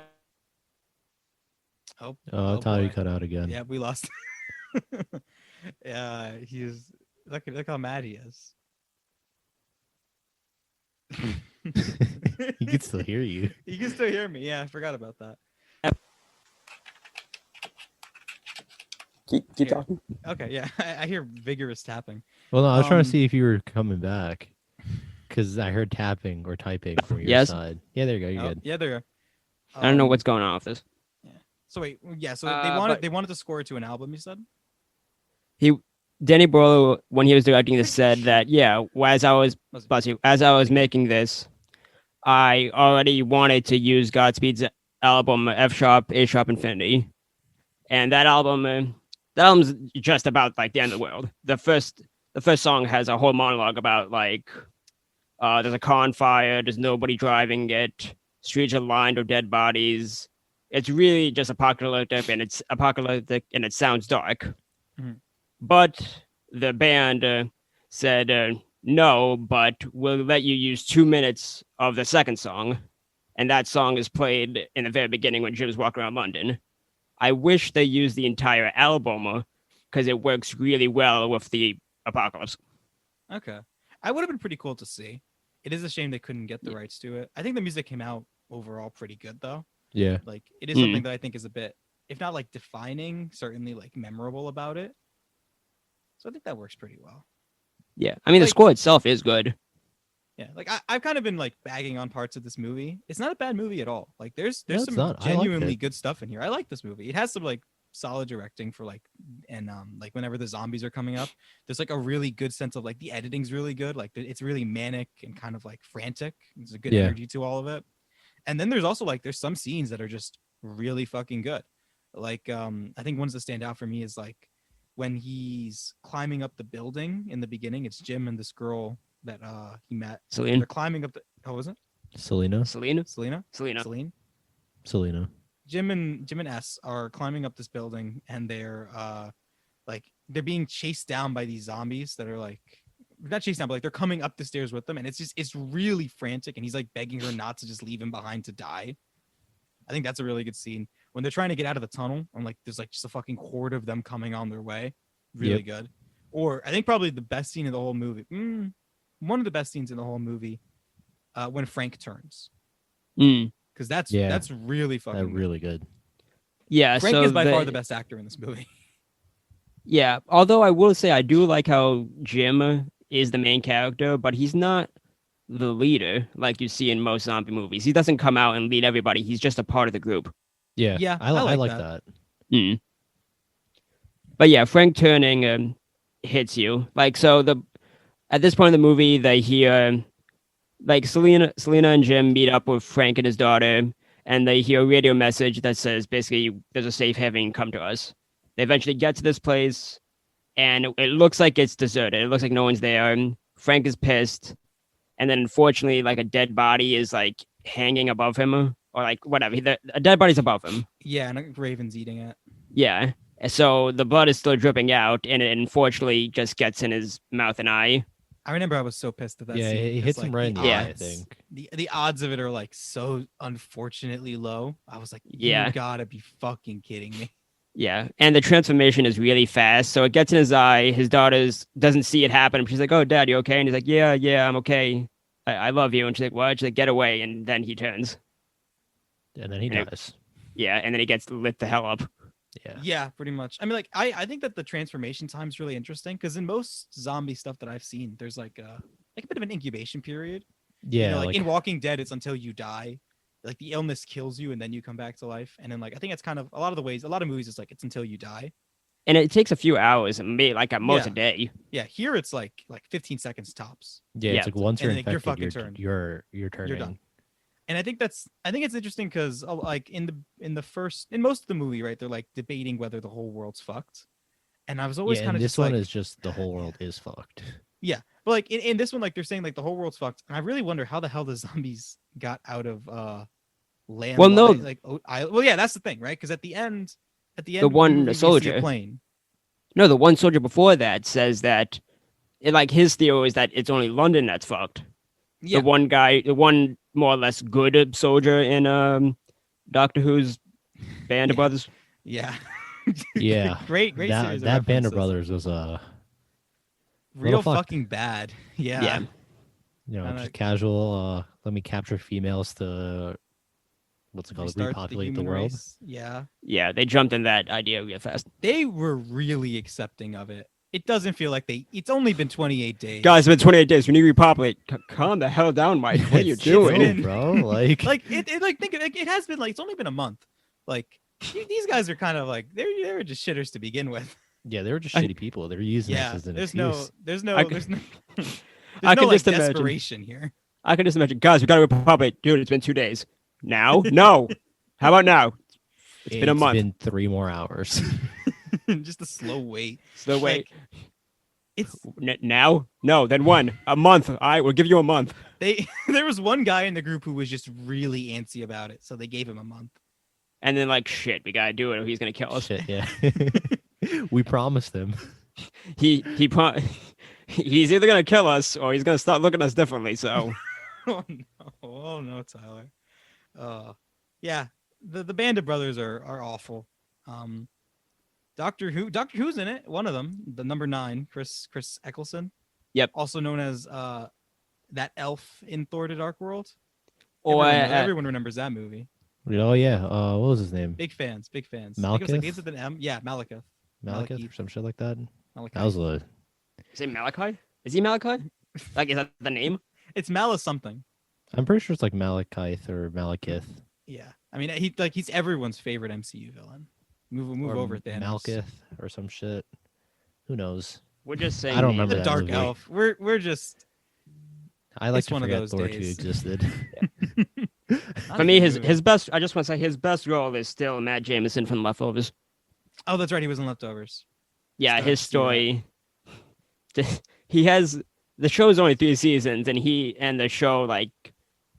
Oh, Tyler, you boy. cut out again. Yeah, we lost. Yeah, he's look how mad he is. He can still hear you. He can still hear me. Yeah, I forgot about that. keep Here. talking. Okay, yeah, I hear vigorous tapping. Well, no, I was trying to Um, see if you were coming back because I heard tapping or typing from your Yes. side. Yeah, there you go. You're Oh, good. yeah, there you go. I don't know Um, what's going on with this. So wait, yeah, so but- they wanted to score it to an album. You said. Danny Boyle, when he was directing this, said that as I was making this, I already wanted to use Godspeed's album F sharp, A sharp, Infinity, and that album's just about like the end of the world. The first song has a whole monologue about like there's a car on fire, there's nobody driving it, streets are lined with dead bodies. It's really just apocalyptic, and it sounds dark. Mhm. But the band said no, but we'll let you use 2 minutes of the second song, and that song is played in the very beginning when Jim's walking around London. I wish they used the entire album because it works really well with the apocalypse. Okay, I would have been pretty cool to see. It is a shame they couldn't get the rights to it. I think the music came out overall pretty good though. Yeah. Like it is something that I think is a bit, if not like defining, certainly like memorable about it. So I think that works pretty well. Yeah, I mean the Like- score itself is good. Yeah, like I've kind of been like bagging on parts of this movie. It's not a bad movie at all. Like there's No, it's some not. I liked genuinely it. good stuff in here. I like this movie. It has some like solid directing for like, and like whenever the zombies are coming up, there's like a really good sense of like the editing's really good. Like it's really manic and kind of like frantic. There's a good Yeah. energy to all of it. And then there's also like there's some scenes that are just really fucking good. Like I think ones that stand out for me is like when he's climbing up the building in the beginning. It's Jim and this girl that he met. Celine, They're climbing up the. Oh, was it Selena. Selena, Selena? Selena. Celine? Selena. Jim and S are climbing up this building, and they're like they're being chased down by these zombies that are like not chased down, but like they're coming up the stairs with them, and it's really frantic, and he's like begging her not to just leave him behind to die. I think that's a really good scene when they're trying to get out of the tunnel, and like there's like just a fucking horde of them coming on their way. Really good. Or I think probably the best scene in the whole movie. One of the best scenes in the whole movie, when Frank turns, because that's really fucking That good. really good. Yeah, Frank so is by far the best actor in this movie. Yeah, although I will say I do like how Jim is the main character, but he's not the leader like you see in most zombie movies. He doesn't come out and lead everybody. He's just a part of the group. Yeah. Yeah, I I like like that. that. But yeah, Frank turning hits you. Like so at this point in the movie they hear like Selena and Jim meet up with Frank and his daughter, and they hear a radio message that says basically there's a safe haven, come to us. They eventually get to this place, and it looks like it's deserted. It looks like no one's there. Frank is pissed, and then unfortunately, like a dead body is like hanging above him, or like whatever. A dead body's above him. Yeah, and a Raven's eating it. Yeah. So the blood is still dripping out, and it unfortunately just gets in his mouth and eye. I remember I was so pissed at that Yeah, scene. he 'cause, hits him like, right in the eye, I odds- think. The odds of it are like so unfortunately low. I was like, Yeah. you gotta be fucking kidding me. Yeah, and the transformation is really fast. So it gets in his eye. His daughter's doesn't see it happen. She's like, "Oh, Dad, you okay?" And he's like, "Yeah, I'm okay. I love you." And she's like, "What?" She's like, "Get away!" And then he turns. And then he And it- dies. Yeah, and then he gets lit the hell up. Yeah. Yeah, pretty much. I mean, like, I think that the transformation time's really interesting because in most zombie stuff that I've seen, there's like a bit of an incubation period. Yeah, You know, like, like in Walking Dead, it's until you die. Like the illness kills you and then you come back to life. And then like I think it's kind of a lot of movies it's like it's until you die. And it takes a few hours, maybe like at most a Yeah. day. Yeah, here it's like 15 seconds tops. yeah, yeah, it's like once and you're then, like, your infected, fucking turn. you're turning. You're done. And I think it's interesting because like in most of the movie, right? They're like debating whether the whole world's fucked. And I was always Yeah, kind and of this just one like, is just the whole world is fucked. yeah. But like in this one, like they're saying like the whole world's fucked. And I really wonder how the hell the zombies got out of land. Well, no. Well, yeah, that's the thing, right? Because at the end of the one movie, we see soldier. a plane. No, the one soldier before that says that, like his theory is that it's only London that's fucked. Yeah, The one guy, the one more or less good soldier in Doctor Who's Band of Yeah. Brothers. yeah, Yeah, great that series. that Band of references. Brothers was Real fucked. fucking bad. Yeah. Yeah. And, just like, casual. Let me capture females to what's it called? restart Repopulate the human world. race. Yeah. Yeah, they jumped in that idea real fast. They were really accepting of it. It doesn't feel like it's only been 28 days. Guys, it's been 28 days. We need to repopulate. Calm the hell down, Mike. What are you It's doing? chill, bro? Like, like think of it, it has been like it's only been a month. Like these guys are kind of like they were just shitters to begin with. yeah, they were just I- shitty people. They were using Yeah. this as an There's excuse. no there's no I there's no I can like just imagine. desperation here. I can just imagine. Guys, we got to repopulate. Dude, it's been 2 days. Now? No. How about now? It's been a month. It's been 3 more hours. Just a slow wait. So wait. Like, it's Now? No, then when? A month. All right, we'll give you a month. there was one guy in the group who was just really antsy about it, so they gave him a month. And then like, shit, we got to do it or he's going to kill us. Shit, yeah. We promised him. He's either going to kill us or he's going to start looking at us differently. So Oh no, Tyler. Yeah, the Band of Brothers are awful. Doctor Who's in it. One of them, the number 9, Chris Eccleston. Yep. Also known as that elf in Thor: The Dark World. or Everyone remembers that movie. Oh yeah. What was his name? Big fans. I think it was Malekith? like begins with an M. Yeah, Malekith. Malekith Malekith. or some shit like that. Malekith. That was a is it Malachi? Is he Malachi? Like, is that the name? It's Mala something. I'm pretty sure it's like Malekith or Malekith. Yeah, I mean he's everyone's favorite MCU villain. Move or over, Thanos. Malekith or some shit. Who knows? We're just saying. I don't names. remember The that Dark movie. Elf. We're just I like It's to one of forget those Thor 2 days. existed. not For a me, good movie. his best. I just want to say his best role is still Matt Jameson from Leftovers. Oh, that's right. He was in Leftovers. Yeah, Started his to see story. He has the show's only 3 seasons, and the show like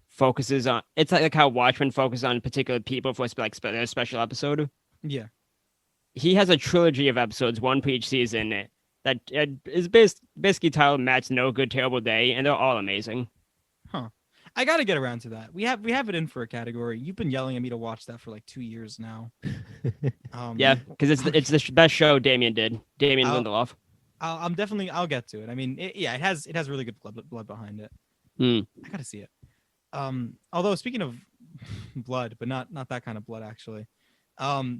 focuses on. It's like how Watchmen focuses on particular people for their special episode. Yeah. He has a trilogy of episodes, one per each season. That is basically titled Matt's No Good Terrible Day, and they're all amazing. I got to get around to that. We have it in for a category. You've been yelling at me to watch that for like 2 years now. Yeah, because it's the best show Damien did. Damien I'll- Lindelof. I'll get to it. I mean, it has really good blood behind it. Hmm. I got to see it. Although speaking of blood, but not that kind of blood actually.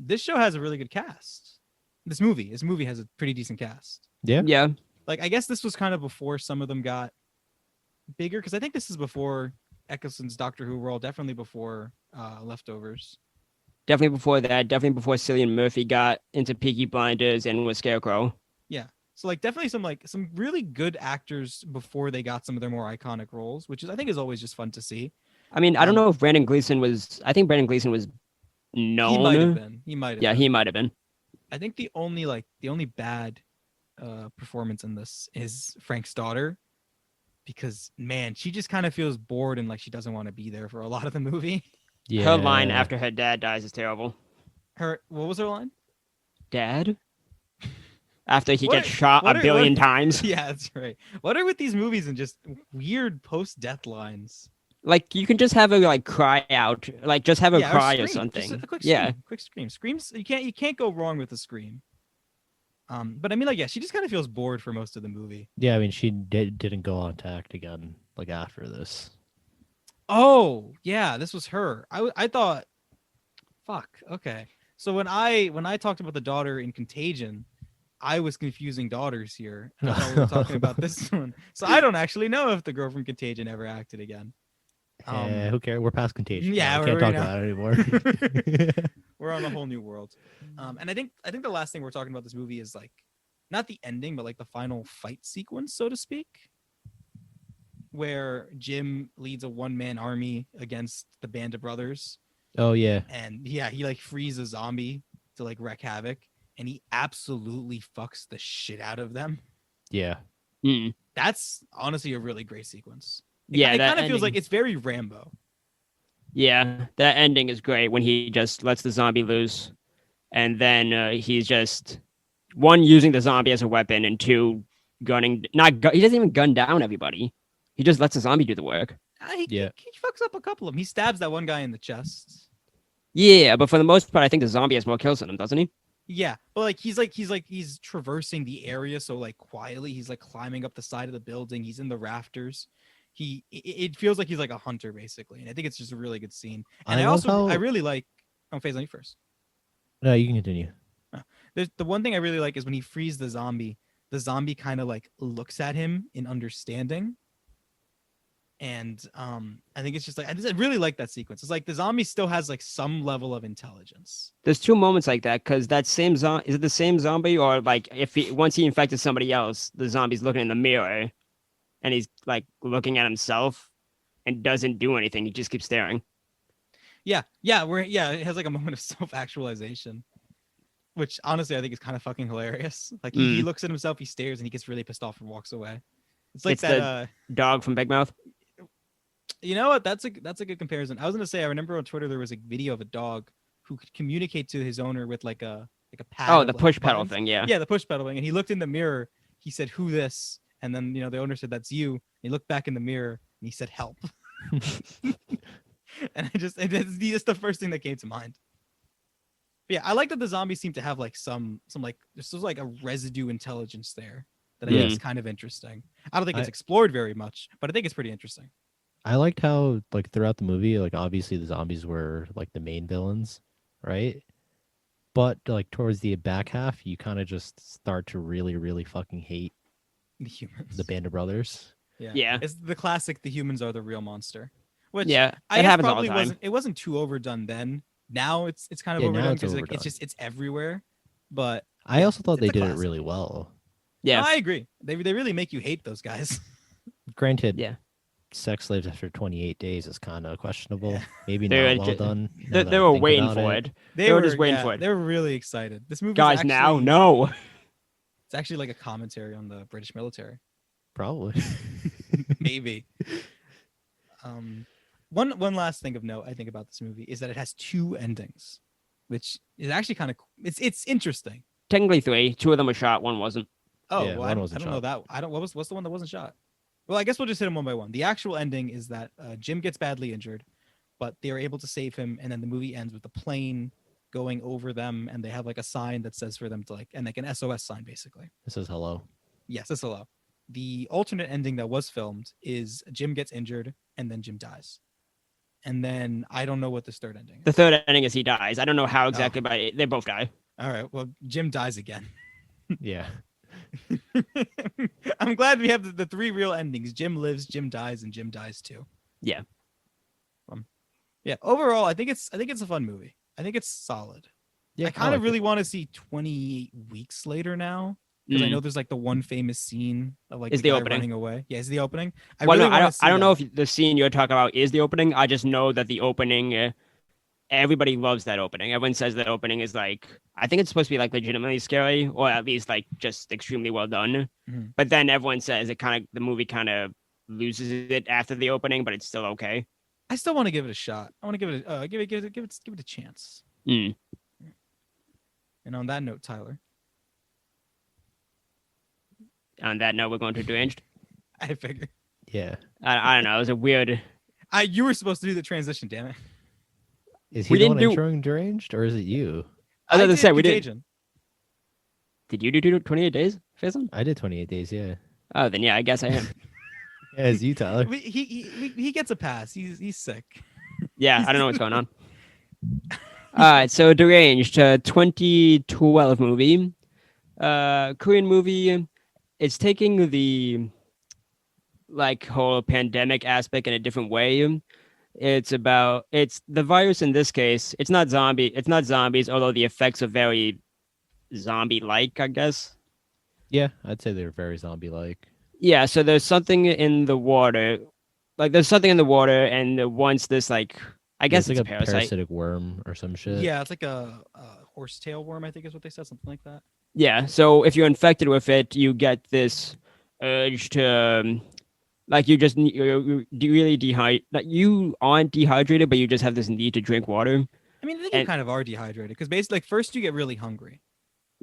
This show has a really good cast. This movie has a pretty decent cast. Yeah. Yeah, Like I guess this was kind of before some of them got bigger because I think this is before Eccleston's Doctor Who role, definitely before Leftovers. definitely before that. Definitely before Cillian Murphy got into Peaky Blinders and was Scarecrow. So like definitely some really good actors before they got some of their more iconic roles, which I think is always just fun to see. I mean, I don't Um, know if Brandon Gleeson was. I think Brandon Gleeson was known. He might have been. He might have. Yeah, been. he might have been. I think the only bad performance in this is Frank's daughter, because man, she just kind of feels bored and like she doesn't want to be there for a lot of the movie. Yeah. Her line after her dad dies is terrible. What was her line? Dad? after he What gets are- shot what a are- billion what- times. Yeah, that's right. What are with these movies and just weird post-death lines? Like you can just have her like cry out, like just have her Yeah, cry or scream. something. Just a quick Yeah, scream. Quick scream. Screams. You can't go wrong with a scream. But I mean, like, yeah, she just kind of feels bored for most of the movie. Yeah, I mean, she didn't go on to act again like after this. Oh, yeah, this was her. I thought, fuck. Okay. So when I talked about the daughter in Contagion, I was confusing daughters here, and I thought we were talking about this one. So I don't actually know if the girl from Contagion ever acted again. Who cares? We're past Contagion. yeah, we can't we're- talk you know. about it anymore. We're on a whole new world. And I think the last thing we're talking about this movie is like not the ending, but like the final fight sequence, so to speak, where Jim leads a one-man army against the band of brothers. Oh yeah, And yeah, he like frees a zombie to like wreak havoc, and he absolutely fucks the shit out of them. yeah. Mm. That's honestly a really great sequence. Yeah, It that kind of feels ending- like it's very Rambo. Yeah, that ending is great when he just lets the zombie loose, and then he's just one using the zombie as a weapon, and two gunning. He doesn't even gun down everybody. He just lets the zombie do the work. Yeah. He fucks up a couple of them. He stabs that one guy in the chest. Yeah, but for the most part, I think the zombie has more kills than him, doesn't he? Yeah, but he's traversing the area so like quietly. He's like climbing up the side of the building. He's in the rafters. It feels like he's like a hunter basically, and I think it's just a really good scene. And I love also I how- really like. Oh, Faison, you first. No, you can continue. There's the one thing I really like is when he frees the zombie kind of like looks at him in understanding. And I think it's just like I really like that sequence. It's like the zombie still has like some level of intelligence. There's two moments like that because that same zombie is it the same zombie or like once he infected somebody else, the zombie's looking in the mirror, and he's like looking at himself and doesn't do anything. He just keeps staring. Yeah, it has like a moment of self-actualization, which honestly I think is kind of fucking hilarious. Like he looks at himself, he stares, and he gets really pissed off and walks away. It's like It's that. Dog from Big Mouth. You know what? That's a good comparison. I was gonna say I remember on Twitter there was a video of a dog who could communicate to his owner with like a pad. Oh, of, the like, push pedal buttons. thing. Yeah. Yeah, the push pedal thing. And he looked in the mirror. He said, "Who this?" And then the owner said, "That's you." And he looked back in the mirror and he said, "Help." And it's just the first thing that came to mind. But yeah, I like that the zombies seem to have like some like there's like a residue intelligence there that I think is kind of interesting. I don't think it's explored very much, but I think it's pretty interesting. I liked how like throughout the movie, like obviously the zombies were like the main villains, right? But like towards the back half, you kind of just start to really, really fucking hate The humans. the Band of Brothers. Yeah. It's the classic "the humans are the real monster," which Yeah, I it guess happens all probably the time. wasn't. It wasn't too overdone then. Now it's kind of Yeah, now overdone it's because like, overdone. it's everywhere. But I also thought they it's a did it classic. really well. Yeah. no, I agree. They really make you hate those guys. Granted, Yeah. sex slaves after 28 days is kind of questionable. Yeah. Maybe They're not well ju- done. now They, that they I were think waiting about for it. They were just waiting yeah, for it. They were really excited. This movie, Guys, now no. It's actually like a commentary on the British military. Probably. Maybe. One last thing of note I think about this movie is that it has two endings, which is actually kind of it's interesting. Technically three. Two of them were shot. One wasn't. Oh, Yeah, well, one I don't wasn't know shot. that. I don't. What's the one that wasn't shot? Well, I guess we'll just hit them one by one. The actual ending is that Jim gets badly injured, but they are able to save him, and then the movie ends with the plane going over them, and they have like a sign that says for them to like, and like an SOS sign basically. It says hello. Yes, it's hello. The alternate ending that was filmed is Jim gets injured, and then Jim dies. And then I don't know what this third ending is. The third ending is he dies. I don't know how exactly, but they both die. All right, well, Jim dies again. Yeah. I'm glad we have the three real endings. Jim lives, Jim dies, and Jim dies too. Yeah. Yeah. Overall, I think it's a fun movie. I think it's solid. Yeah. I kind of like really want to see 28 weeks later now because I Mm. know there's like the one famous scene of like Is the the guy opening. running away. Yeah, it's the opening. Well, no, wanna see I don't know that. if the scene you're talking about is the opening. I just know that the opening, everybody loves that opening. Everyone says that opening is like, I think it's supposed to be like legitimately scary, or at least like just extremely well done. Mhm. But then everyone says the movie kind of loses it after the opening, but it's still okay. I still want to give it a shot. I want to give it a chance. Mm. And on that note, Tyler, on that note, we're going to Deranged. I figured. Yeah. I don't know. It was a weird. You were supposed to do the transition, damn it. Is We he the one didn't do- introing Deranged, or is it you? I was about to did say we did. Contagion. Did you do 28 days, Faison? I did 28 days. Yeah. Oh, then yeah, I guess I am. Yeah, it's you, Tyler. He gets a pass. He's sick. Yeah, I don't know what's going on. All right, so Deranged, 2012 movie, Korean movie. It's taking the like whole pandemic aspect in a different way. It's the virus in this case. It's not zombies, although the effects are very zombie-like, I guess. Yeah, I'd say they're very zombie-like. Yeah, so there's something in the water. Like there's something in the water, and once this like I guess it's it's like a a parasite. parasitic worm or some shit. Yeah, it's like a horsetail worm, I think is what they said, something like that. Yeah, so if you're infected with it, you get this urge to like you just you really dehydrate. Like you aren't dehydrated, but you just have this need to drink water. I mean, I think you And- kind of are dehydrated because basically, like, first you get really hungry.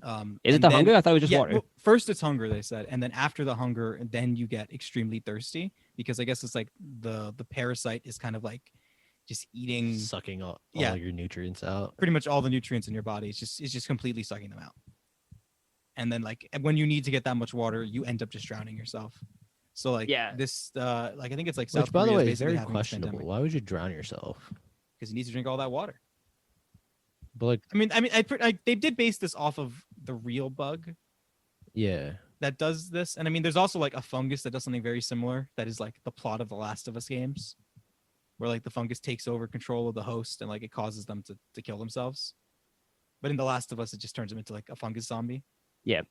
Is it and the then- hunger? I thought it was just yeah, water. well, first it's hunger, they said, and then after the hunger, then you get extremely thirsty because I guess it's like the parasite is kind of like just eating Sucking all Yeah. your nutrients out. pretty much all the nutrients in your body. It's just completely sucking them out. And then like when you need to get that much water, you end up just drowning yourself. So like Yeah. this like I think it's like South Which, by the Korea way, is very having this questionable. pandemic Why would you drown yourself? because you need to drink all that water. But like, They did base this off of the real bug yeah, that does this, and I mean, there's also like a fungus that does something very similar. That is like the plot of the Last of Us games, where like the fungus takes over control of the host and like it causes them to kill themselves. But in the Last of Us, it just turns them into like a fungus zombie. Yeah.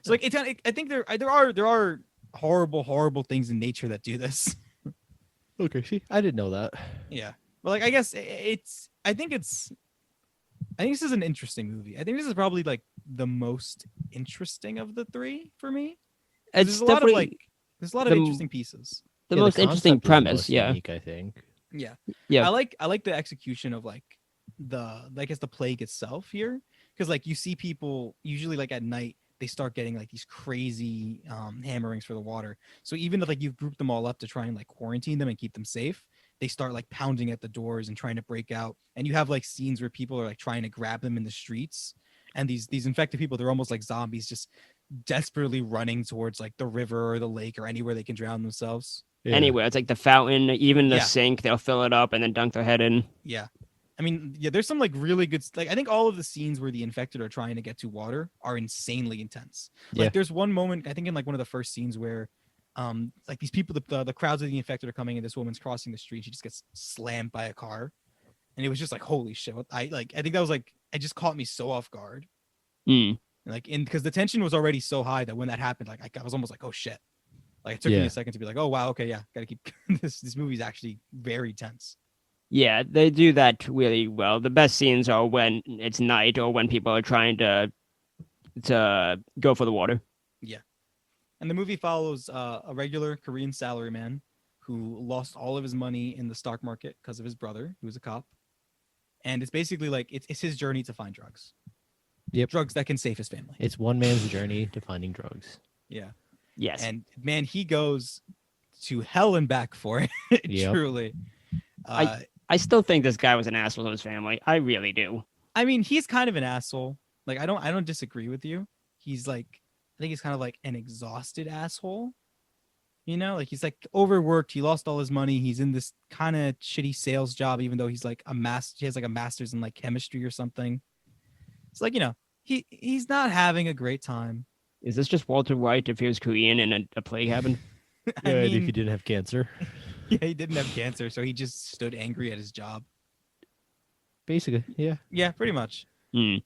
So like I think there are horrible things in nature that do this. okay. See, I didn't know that. Yeah. But like I guess I think this is an interesting movie. I think this is probably like the most interesting of the three for me. 'Cause It's there's a lot of definitely like there's a lot of the- interesting pieces. the Yeah, most interesting concept is premise. most Yeah. unique, I think. Yeah. Yeah. I like the execution of like I guess the plague itself here. Because like you see people usually like at night they start getting like these crazy hammerings for the water. So even if like you've grouped them all up to try and like quarantine them and keep them safe, they start like pounding at the doors and trying to break out. And you have like scenes where people are like trying to grab them in the streets. And these infected people, they're almost like zombies, just desperately running towards like the river or the lake or anywhere they can drown themselves. Yeah. Anywhere, it's like the fountain, even the Yeah. sink. They'll fill it up and then dunk their head in. Yeah. I mean, yeah, there's some like really good like I think all of the scenes where the infected are trying to get to water are insanely intense. Like Yeah. there's one moment I think in like one of the first scenes where like these people the crowds of the infected are coming and this woman's crossing the street, she just gets slammed by a car. And it was just like holy shit. I think that was like it just caught me so off guard. Mm. Like because the tension was already so high that when that happened, like I was almost like, oh shit. Like it took me Yeah. a second to be like, oh wow, okay, yeah, gotta keep this movie's actually very tense. Yeah, they do that really well. The best scenes are when it's night or when people are trying to go for the water. And the movie follows a regular Korean salaryman who lost all of his money in the stock market because of his brother, who was a cop. And it's basically like it's his journey to find drugs. Yep. Drugs that can save his family. It's one man's journey to finding drugs. Yeah. Yes. And man, he goes to hell and back for it. Yep. Truly. I still think this guy was an asshole to his family. I really do. I mean, he's kind of an asshole. Like I don't disagree with you. He's like I think he's kind of like an exhausted asshole. You know, like he's like overworked. He lost all his money. He's in this kind of shitty sales job, even though he's like he has like a master's in like chemistry or something. It's like, you know, he's not having a great time. Is this just Walter White if he was Korean and a plague happened? I Yeah, and if mean, you didn't have cancer. yeah, he didn't have cancer, so he just stood angry at his job. Basically, yeah. Yeah, pretty much. Hmm.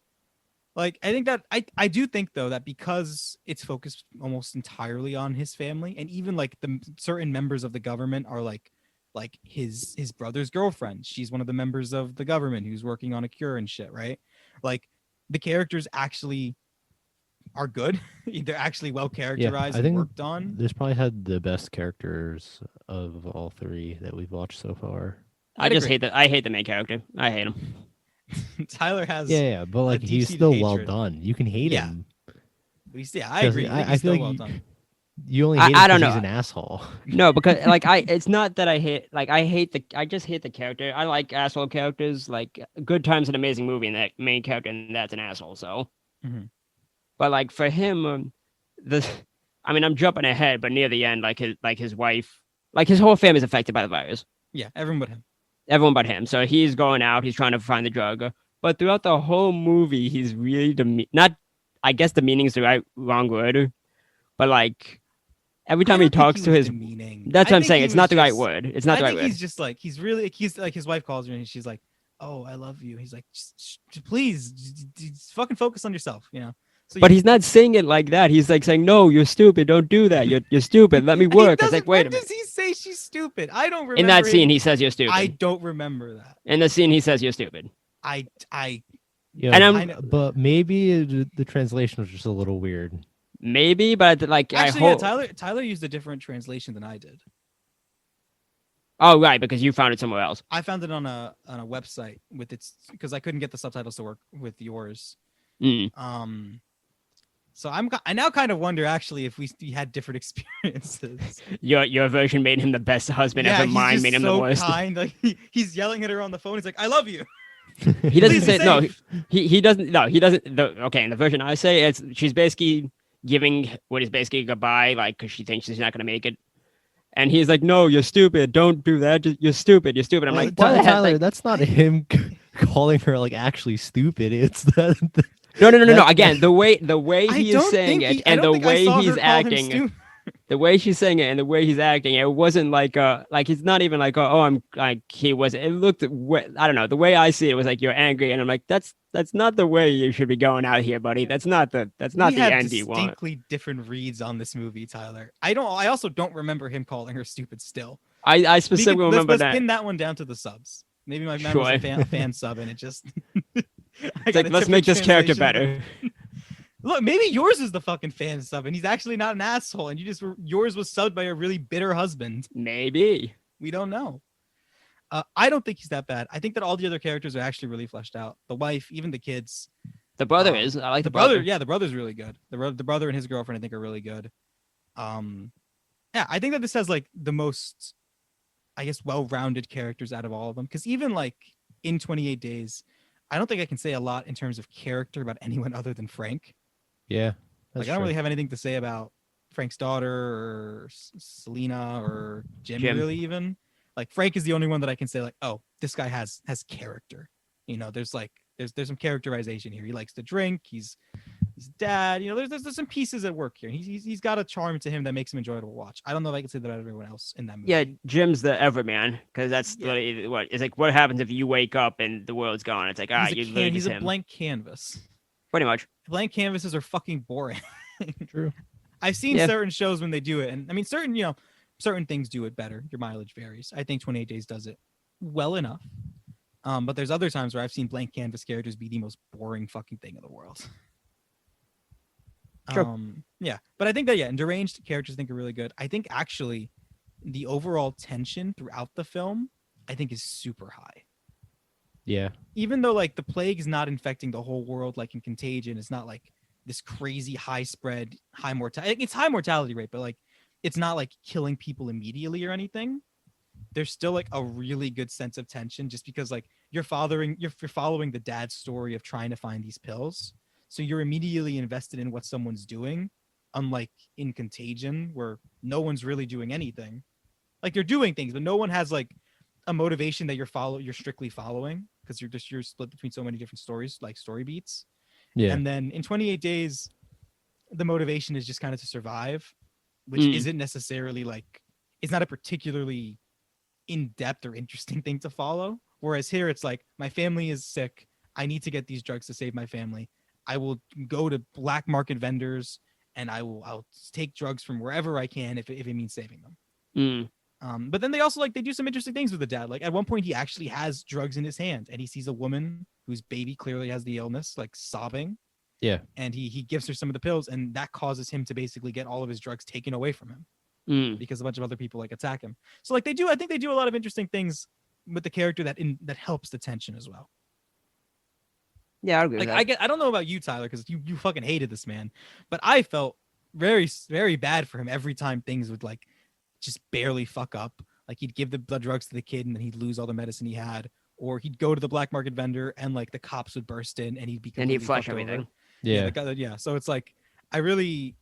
Like I think that I do think though that because it's focused almost entirely on his family, and even like the certain members of the government are like his brother's girlfriend. She's one of the members of the government who's working on a cure and shit, right? Like the characters actually are good. They're actually well characterized I and think worked on. This probably had the best characters of all three that we've watched so far. I just hate I hate the main character. I hate him. Tyler has Yeah, but like he's deep-seated still well hatred. done. You can hate Yeah. him. I Because agree. I think I he's feel still like well you- done. You only hate him I don't because know. he's an asshole. No, because like it's not that I hate. Like I just hate the character. I like asshole characters. Like Good Times, an amazing movie, and that main character and that's an asshole. So, Mhm. but like for him, the, I mean, I'm jumping ahead, but near the end, like his wife, like his whole family's affected by the virus. Yeah, everyone but him. Everyone but him. So he's going out. He's trying to find the drug. But throughout the whole movie, he's really not. I guess demeaning is the wrong word, but like every I time he don't think talks he to was his, demeaning. that's I what I'm think saying. he It's was not the right just- word. It's not I the right think word. he's just like he's like his wife calls her and she's like, "Oh, I love you." He's like, Please, just fucking focus on yourself," you know. So But yeah. he's not saying it like that. He's like saying, "No, you're stupid. Don't do that. You're stupid. Let me He work." It's like, doesn't. wait When a minute. does he say she's stupid? I don't remember. In that scene, him- he says you're stupid. I don't remember that. In the scene, he says you're stupid. I Yeah, And I'm kinda- but maybe the translation was just a little weird. maybe, but like actually, I yeah. hope. Tyler used a different translation than I did. Oh, right, because you found it somewhere else. I found it on a website with its because I couldn't get the subtitles to work with yours. Mm. So I now kind of wonder actually if we had different experiences. Your version made him the best husband ever. he's Mine just made him so the worst. kind. Like he's yelling at her on the phone. He's like, "I love you." He doesn't Please be say no. safe. He doesn't. No, he doesn't. Okay, in the version I say, it's she's basically giving what is basically a goodbye, like because she thinks she's not gonna make it. And he's like, "No, you're stupid. Don't do that. You're stupid. You're stupid." I'm like, "What the heck?" Tyler, Like, that's not him calling her like actually stupid. It's that. no. that- Again, the way I he is don't saying think it and I the don't think I way saw he's her call him acting, stupid. the way she's saying it and the way he's acting, it wasn't like he's not even like, oh, I'm like he was. It looked, I don't know. The way I see it was like you're angry, and I'm like, that's not the way you should be going out here, buddy. That's not the We have end you want. distinctly different reads on this movie, Tyler. I also don't remember him calling her stupid. Still, I specifically remember let's that. pin that one down to the subs. Maybe my man Sure. was a fan sub, and it just. It's like, let's make this character better. Look, maybe yours is the fucking fan sub, and he's actually not an asshole, and yours was subbed by a really bitter husband. Maybe. We don't know. I don't think he's that bad. I think that all the other characters are actually really fleshed out. The wife, even the kids. The brother is. I like The brother. Yeah, the brother's really good. The brother and his girlfriend, I think, are really good. Yeah, I think that this has like the most, I guess, well-rounded characters out of all of them. Because even like in 28 Days, I don't think I can say a lot in terms of character about anyone other than Frank. Yeah, Like I don't really have anything to say about Frank's daughter or Selena or Jim really even. Like Frank is the only one that I can say like, oh, this guy has character. You know, there's some characterization here. He likes to drink. He's dad. You know, there's some pieces at work here. He's got a charm to him that makes him enjoyable to watch. I don't know if I can say that about everyone else in that movie. Yeah, Jim's the everyman because that's literally what it's like. What happens if you wake up and the world's gone? It's like he's a him. blank canvas. Pretty much. Blank canvases are fucking boring. True. I've seen certain shows when they do it, and I mean certain things do it better. Your mileage varies. I think 28 Days does it well enough. But there's other times where I've seen blank canvas characters be the most boring fucking thing in the world. Sure. Yeah, but I think that and Deranged characters I think are really good. I think actually the overall tension throughout the film I think is super high. Yeah. Even though like the plague is not infecting the whole world like in Contagion, it's not like this crazy high spread, high mortality. It's high mortality rate, but like it's not like killing people immediately or anything. There's still like a really good sense of tension just because like you're following the dad's story of trying to find these pills. So you're immediately invested in what someone's doing, unlike in Contagion where no one's really doing anything. Like they're doing things, but no one has like a motivation that you're strictly following because you're split between so many different stories, like story beats. Yeah. And then in 28 Days, the motivation is just kind of to survive, which isn't necessarily like, it's not a particularly in-depth or interesting thing to follow. Whereas here it's like, my family is sick. I need to get these drugs to save my family. I will go to black market vendors and I'll take drugs from wherever I can if it means saving them. But then they also they do some interesting things with the dad. Like at one point he actually has drugs in his hand and he sees a woman whose baby clearly has the illness, like sobbing. Yeah. And he gives her some of the pills and that causes him to basically get all of his drugs taken away from him because a bunch of other people attack him. So I think they do a lot of interesting things with the character that helps the tension as well. Yeah, I agree with that. I don't know about you, Tyler, because you fucking hated this man, but I felt very very bad for him every time things would like just barely fuck up. Like he'd give the blood drugs to the kid and then he'd lose all the medicine he had, or he'd go to the black market vendor and like the cops would burst in and he'd be And he'd completely flush fucked over. everything. Yeah. Yeah. So it's like I really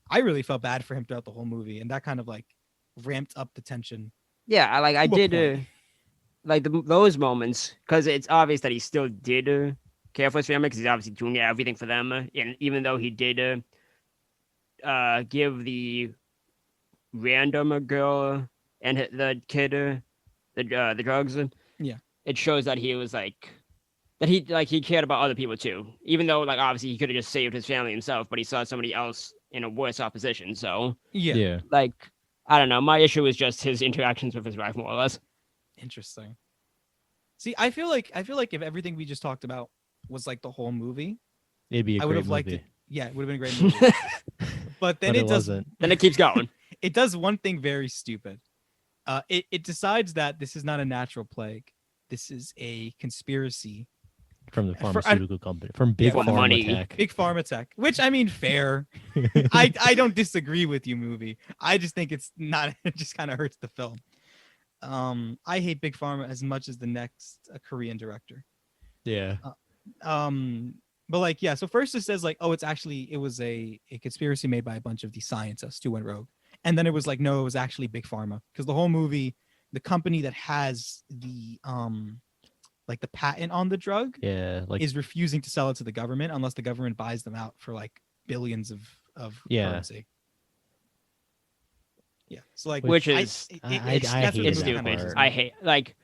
felt bad for him throughout the whole movie, and that kind of like ramped up the tension. Yeah, I To a did point. like those moments because it's obvious that he still did care for his family because he's obviously doing everything for them, and even though he did give the random girl and the kid the drugs, Yeah. it shows that he was like that he cared about other people too, even though like obviously he could have just saved his family himself, but he saw somebody else in a worse off position. So Yeah. Yeah. like I don't know, my issue is just his interactions with his wife more or less. Interesting. See, I feel like if everything we just talked about was like the whole movie, It'd be a I would great have liked movie. it. Yeah, it would have been a great movie. But then But it does wasn't. Then it keeps going. it does one thing very stupid. It decides that this is not a natural plague. This is a conspiracy. From the For- I- pharmaceutical company, from Big For Pharma money. Tech. Big pharma tech, which I mean, fair. I don't disagree with you, movie. I just think it's not. It just kind of hurts the film. I hate Big Pharma as much as the next Korean director. Yeah. But like, yeah. So first it says like, oh, it was a conspiracy made by a bunch of these scientists who went rogue, and then it was like, no, it was actually Big Pharma because the whole movie, the company that has the like the patent on the drug Yeah. Like is refusing to sell it to the government unless the government buys them out for like billions of Yeah. currency. Yeah. So like, Which is I it's hate it's that stupid. part. I hate like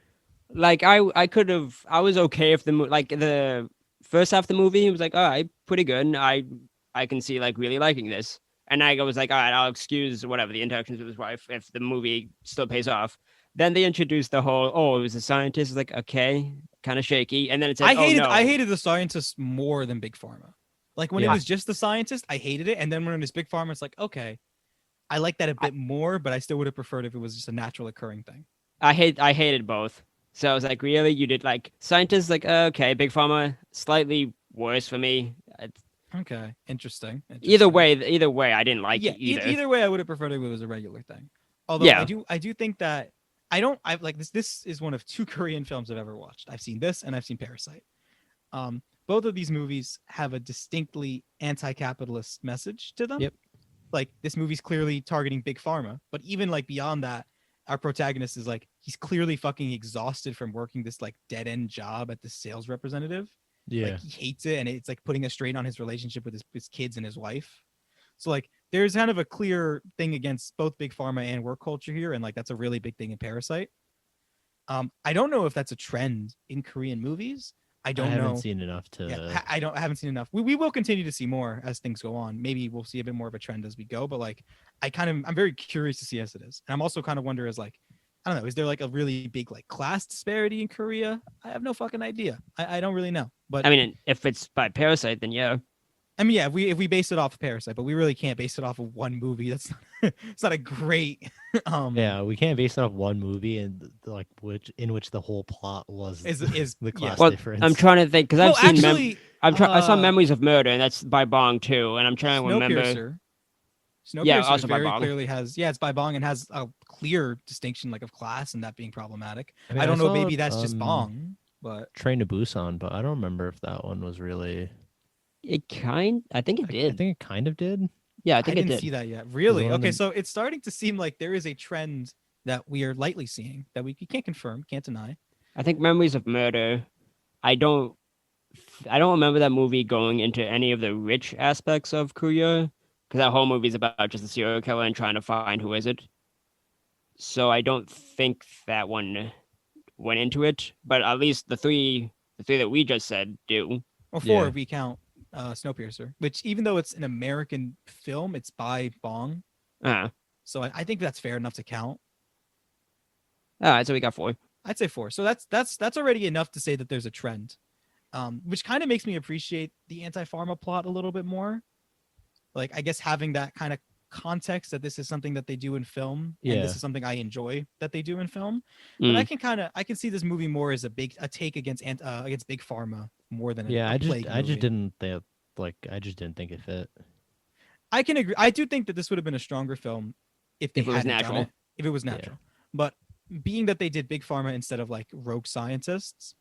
I could have I was okay if like the first half of the movie was like all right pretty good and I can see like really liking this and I was like all right I'll excuse whatever the interactions with his wife if the movie still pays off. Then they introduced the whole it was a scientist. It's like okay kind of shaky and then it said I hated the scientists more than Big Pharma. Like when it Yeah. was just the scientist, I hated it, and then when it was Big Pharma, it's like okay, I like that a bit more, but I still would have preferred if it was just a natural occurring thing. I hated both. So I was like, really? You did like scientists like okay, Big Pharma slightly worse for me. Okay, interesting. Either way, I didn't like yeah, it either. either way, I would have preferred if it was a regular thing. Although Yeah. I do think that I've like this. This is one of two Korean films I've ever watched. I've seen this and I've seen Parasite. Both of these movies have a distinctly anti-capitalist message to them. Yep. Like this movie's clearly targeting Big Pharma, but even like beyond that, our protagonist is like he's clearly fucking exhausted from working this like dead end job at the sales representative. Yeah. Like he hates it, and it's like putting a strain on his relationship with his kids and his wife. So like there's kind of a clear thing against both Big Pharma and work culture here, and like that's a really big thing in Parasite. I don't know if that's a trend in Korean movies. I don't know. haven't seen enough to. Yeah, I haven't seen enough. We will continue to see more as things go on. Maybe we'll see a bit more of a trend as we go. But like, I'm very curious to see as it is, and I'm also kind of wonder as like, I don't know, is there like a really big like class disparity in Korea? I have no fucking idea. I don't really know. But I mean, if it's by Parasite, then yeah. I mean, yeah, if we base it off of Parasite, but we really can't base it off of one movie. That's not, it's not a great. Yeah, we can't base it off one movie and like in which the whole plot was Is the class Well, difference. I'm trying to think because Well, I've seen actually, I saw Memories of Murder, and that's by Bong too, and I'm trying to remember. Snowpiercer Yeah, also by very Bong. clearly has it's by Bong and has a clear distinction like of class and that being problematic. mean, I don't know, saw, maybe that's just Bong, but Train to Busan, but I don't remember if that one was really. I think it did. I think it kind of did. Yeah, I I think it didn't did. see that yet. Really? one of Okay, them- so it's starting to seem like there is a trend that we are lightly seeing that we can't confirm, can't deny. I think Memories of Murder. I don't remember that movie going into any of the rich aspects of Korea because that whole movie is about just a serial killer and trying to find who is it. So I don't think that one went into it, but at least the three that we just said do. Or four Yeah. if we count Snowpiercer, which even though it's an American film, it's by Bong. So I think that's fair enough to count. All right, so we got 4. I'd say 4. So that's already enough to say that there's a trend, which kind of makes me appreciate the anti-pharma plot a little bit more. Like I guess having that kind of context that this is something that they do in film, and Yeah. this is something I enjoy that they do in film. But I can see this movie more as a take against Big Pharma more than Yeah, a I just plague movie. didn't think it fit. I can agree. I do think that this would have been a stronger film if they If it was hadn't done natural. it. If it was Yeah. natural, but being that they did Big Pharma instead of like rogue scientists,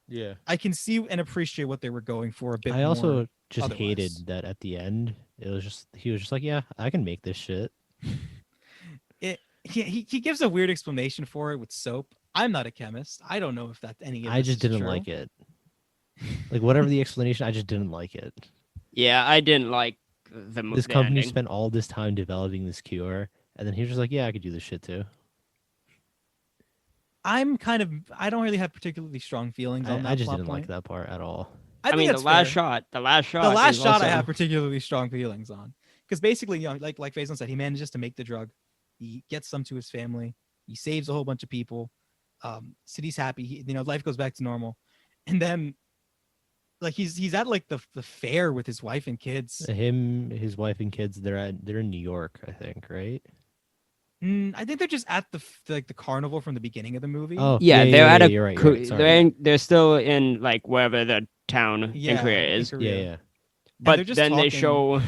Yeah. I can see and appreciate what they were going for a bit I more. also just otherwise. hated that at the end. It was just he was just like, yeah, I can make this shit. He gives a weird explanation for it with soap. I'm not a chemist. I don't know if that any of I this just is didn't true. like it. Like whatever the explanation, I just didn't like it. Yeah, I didn't like the This the company ending. spent all this time developing this cure, and then he was just like, yeah, I could do this shit too. I don't really have particularly strong feelings on that I just plot didn't like point. that part at all. I think mean, the that's last fair. shot. The last shot. The last is shot I also- have particularly strong feelings on, because basically, like Faison said, he manages to make the drug. He gets some to his family. He saves a whole bunch of people. City's happy. Life goes back to normal, and then like he's at like the fair with his wife and kids. Him, his wife, and kids. They're in New York, I think, right? I think they're just at the carnival from the beginning of the movie. Oh, Yeah, they're at a. You're right. You're right. Sorry. They're still in like wherever the town yeah, in Korea is. Korea. Yeah, yeah. But they're just then they talking-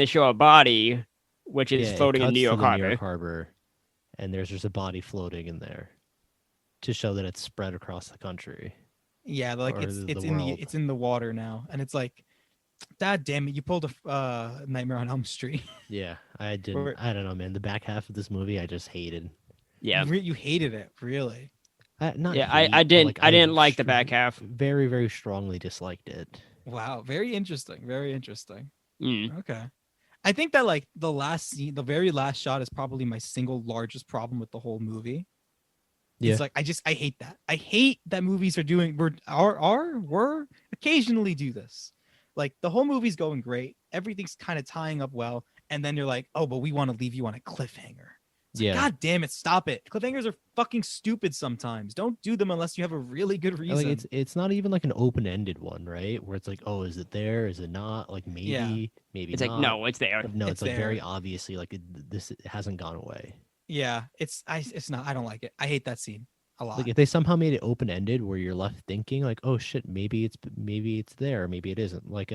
show a body which is Yeah, it floating in cuts New to York the New Harbor. York Harbor, and there's just a body floating in there to show that it's spread across the country. Yeah, like Or it's the it's in world. it's in the water now, and it's like, God damn it, you pulled a Nightmare on Elm Street. Yeah, I didn't. Or- I don't know, man. The back half of this movie, I just hated. Yeah, You hated it, really. Not yeah. hate, I but, didn't. like, I didn't like the str- back half. Very, very strongly disliked it. Wow, very interesting. Very interesting. Mm. Okay. I think that like the last scene, the very last shot is probably my single largest problem with the whole movie. Yeah. It's like I hate that. I hate that movies are doing we're occasionally do this. Like the whole movie's going great. Everything's kind of tying up well, and then you're like, "Oh, but we want to leave you on a cliffhanger." It's like, Yeah. God damn it, stop it. Cliffhangers are fucking stupid sometimes. Don't do them unless you have a really good reason. Like it's not even like an open-ended one, right? Where it's like, oh, is it there? Is it not? Like maybe, Yeah. maybe It's not. like no, it's there. No, It's it's like very there. obviously like this hasn't gone away. Yeah, it's not. I don't like it. I hate that scene a lot. Like if they somehow made it open-ended where you're left thinking like, oh shit, maybe it's there, maybe it isn't. Like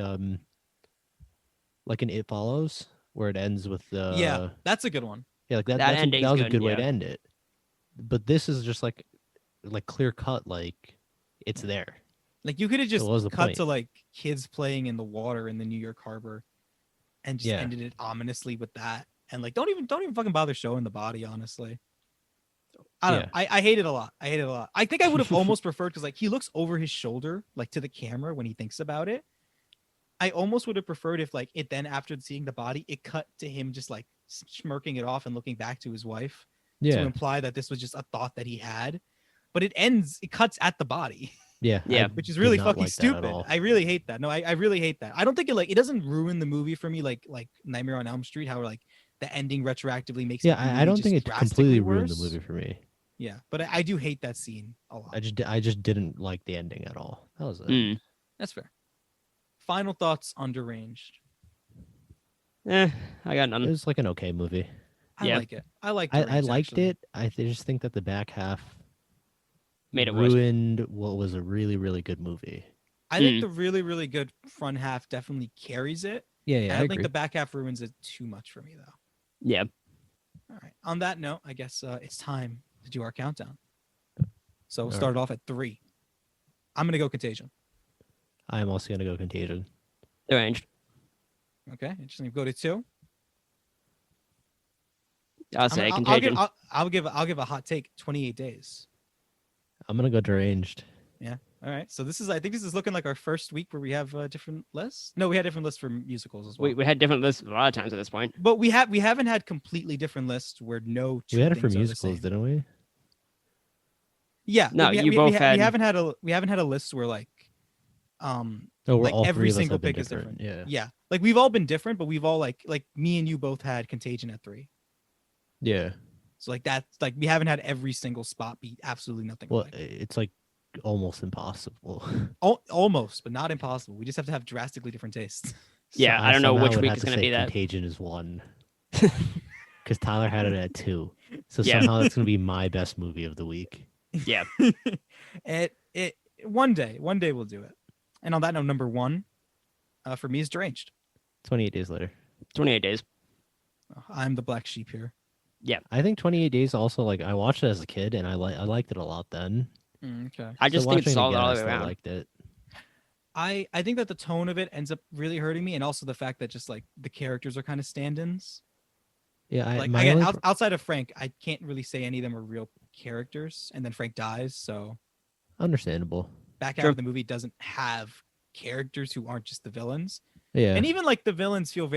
in It Follows, where it ends with the Yeah, that's a good one. yeah, like That that ending's was a good, good way to yeah. end it. But this is just like clear cut, like it's there. Like you could have just what was the cut point? to like kids playing in the water in the New York Harbor, and just Yeah. ended it ominously with that. And like don't even fucking bother showing the body. Honestly, I don't know. I hate it a lot. I hate it a lot. I think I would have almost preferred because like he looks over his shoulder like to the camera when he thinks about it. I almost would have preferred if like it then after seeing the body, it cut to him just like smirking it off and looking back to his wife to Yeah, imply that this was just a thought that he had. But it cuts at the body. yeah, Yeah. Which is did really not fucking like that at stupid. all. I really hate that. No, I really hate that. I don't think it doesn't ruin the movie for me like Nightmare on Elm Street, how like the ending retroactively makes Yeah, the I movie don't just think it drastically completely ruined the worse. movie for me. Yeah, but I do hate that scene a lot. I just didn't like the ending at all. That was it. Mm. That's fair. Final thoughts on Deranged. I got It none. was like an okay movie. I Yeah. like it. I like I Deranged, liked actually. it. just think that the back half Made it worse. ruined what was a really, really good movie. I think the really, really good front half definitely carries it. Yeah, And yeah, I I don't agree. think the back half ruins it too much for me though. Yeah. All right. On that note, I guess it's time to do our countdown. So we'll All start it off at 3. I'm gonna go Contagion. I'm also gonna go Contagion. Deranged. Okay, interesting. Go to 2. I'll say I'll Contagion. I'll give a hot take. 28 days. I'm gonna go Deranged. All right. So I think this is looking like our first week where we have different lists. No, we had different lists for musicals as well. We had different lists a lot of times at this point. But we haven't had completely different lists where no two We had it for things are the musicals, same. didn't we? Yeah. No, we, you we, both we, had- we haven't had a list where like Oh, we're like all every three of us single have been pick is different. different. Yeah. Like we've all been different, but we've all like me and you both had Contagion at 3. Yeah. So like that's like we haven't had every single spot be absolutely nothing Well, alike. it's like almost impossible. Almost, but not impossible. We just have to have drastically different tastes. Yeah, I don't know somehow which would week have is to gonna say be that. Contagion is 1. Because Tyler had it at 2. So Yeah. somehow that's gonna be my best movie of the week. Yeah. it one day we'll do it. And on that note, number 1 for me is Deranged. 28 days later. 28 days. I'm the black sheep here. I think 28 Days also like I watched it as a kid and I liked it a lot then. Okay. I just So think it's watching it solid again, all I the way still around. liked it. I think that the tone of it ends up really hurting me, and also the fact that just like the characters are kind of stand-ins. Yeah, Like my again, only outside of Frank, I can't really say any of them are real characters. And then Frank dies, so understandable. back half Sure. of the movie doesn't have characters who aren't just the villains. Yeah, And even like the villains feel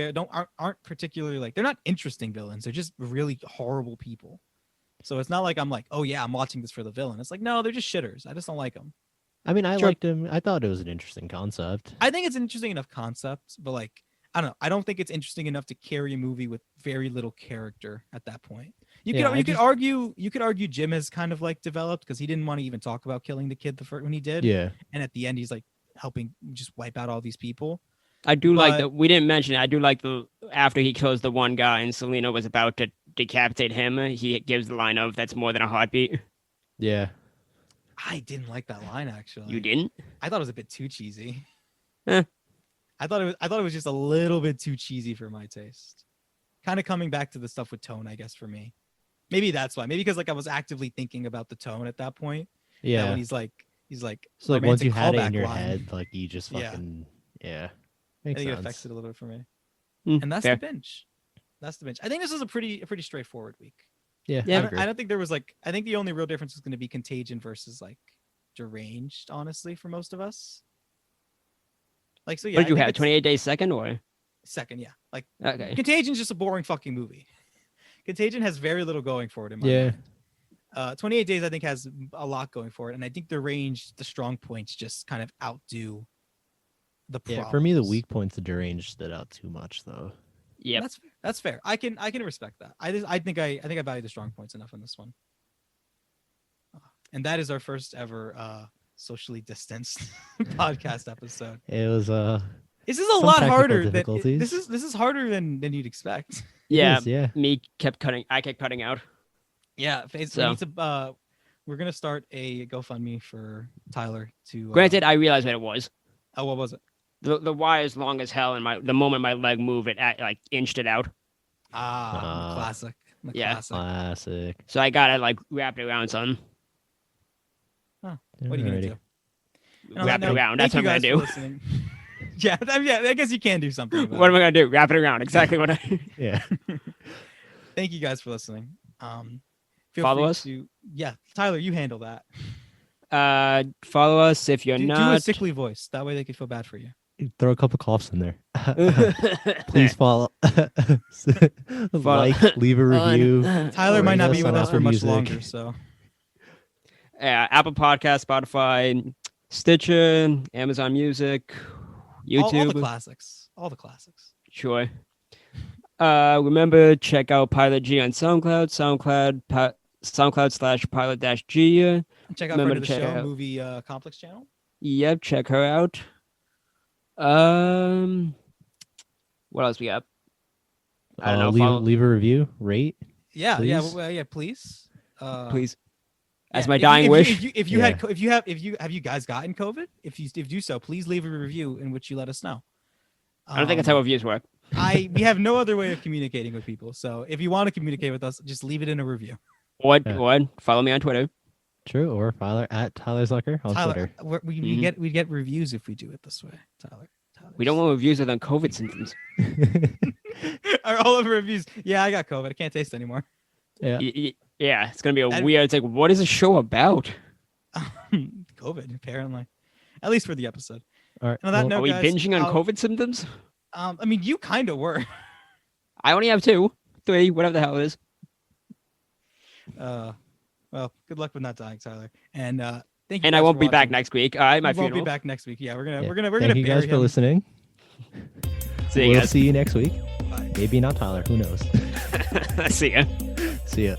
aren't particularly like they're not interesting villains. They're just really horrible people. So it's not like I'm like, oh yeah, I'm watching this for the villain. It's like no, they're just shitters. I just don't like them. I mean, I Sure. liked him. I thought it was an interesting concept. I think it's an interesting enough concept, but like I don't know. I don't think it's interesting enough to carry a movie with very little character at that point. You Yeah, could I you could just- argue Jim has kind of like developed because he didn't want to even talk about killing the kid the first when he did, Yeah, and at the end he's like helping just wipe out all these people. I do like But- the. We didn't mention it. I do like the after he kills the one guy and Selena was about to decapitate him. He gives the line of "That's more than a heartbeat." yeah. I didn't like that line actually. You didn't? I thought it was a bit too cheesy. Eh. I thought it was just a little bit too cheesy for my taste. Kind of coming back to the stuff with tone, I guess for me. Maybe that's why. Maybe because like I was actively thinking about the tone at that point. That Yeah. when he's like So like once romantic you had it in callback your line, head, like you just Yeah. fucking yeah. I Makes think it sense. affects it a little bit for me. Mm, And that's fair. the binge. That's the binge. I think this was a pretty straightforward week. Yeah, Yeah, I I agree. don't think there was like I think the only real difference was going to be Contagion versus like Deranged, honestly, for most of us. Like so, yeah. What did you I think have? it's 28 days second or? second, yeah. Like Okay. Contagion's just a boring fucking movie. Contagion has very little going for it in my Yeah. mind. 28 Days I think has a lot going for it, and I think the strong points just kind of outdo the problems. Yeah, for me the weak points of Deranged stood out too much though. Yep. That's fair. I can respect that. I think I value the strong points enough in this one. And that is our first ever socially distanced podcast episode. It was This is a Some lot technical harder than difficulties. this is harder than you'd expect. Yeah. yeah. Me kept cutting. I kept cutting out. Yeah, So- we need to, we're gonna start a GoFundMe for Tyler to. Granted, I realized what it was. Oh, what was it? The wire is long as hell, and the moment my leg moved, it like inched it out. Ah. Classic. The Yeah. classic. Classic. So I gotta like wrap it around, son. What are you gonna Alrighty. do? And on Wrap that it note, around. That's what thank I'm you gonna guys for do. listening. Yeah, I guess you can do something. About What it. am I gonna do? Wrap it around. Exactly what I. Yeah. Thank you guys for listening. Feel Follow free us? to Tyler, you handle that. Follow us if you're Do a not. sickly voice. That way they can feel bad for you. Throw a couple coughs in there. Please follow. Like, leave a review. Tyler Or might not rate be us with on us for Apple much Music. longer, so Apple Podcast, Spotify, Stitcher, Amazon Music, YouTube. all the classics. All the classics. Sure. Remember, check out Pilot G on SoundCloud, SoundCloud/Pilot-G. Check out Remember friend of the to check show, out- Movie Complex channel. Yep, check her out. What else we got? I don't know. Leave, Follow, leave a review, rate. Yeah, Please? please. please. As Yeah, my if you- dying if wish. You, if you Yeah. had, have you guys gotten COVID? If you do so, please leave a review in which you let us know. I don't think that's how reviews work. we have no other way of communicating with people. So if you want to communicate with us, just leave it in a review. Or Yeah. follow me on Twitter. True. Or Tyler at Tyler Zucker on Tyler, Twitter. we get reviews if we do it this way. Tyler. We don't want reviews with on COVID symptoms. Are all of our reviews. Yeah, I got COVID. I can't taste anymore. Yeah. Yeah, it's gonna be a That- weird. It's like, what is the show about? COVID, apparently. At least for the episode. All right. And on that well, note, Are we guys, binging on I'll- COVID symptoms? I mean, you kind of were. I only have 2, 3, whatever the hell it is. Well, good luck with not dying, Tyler. And thank you. And I guys won't for be back watching. next week. All right, my We won't funeral. be back next week. Yeah, we're yeah. gonna Thank you bury guys for him. listening. See you We'll guys. see you next week. Bye. Maybe not Tyler. Who knows? See ya. See ya.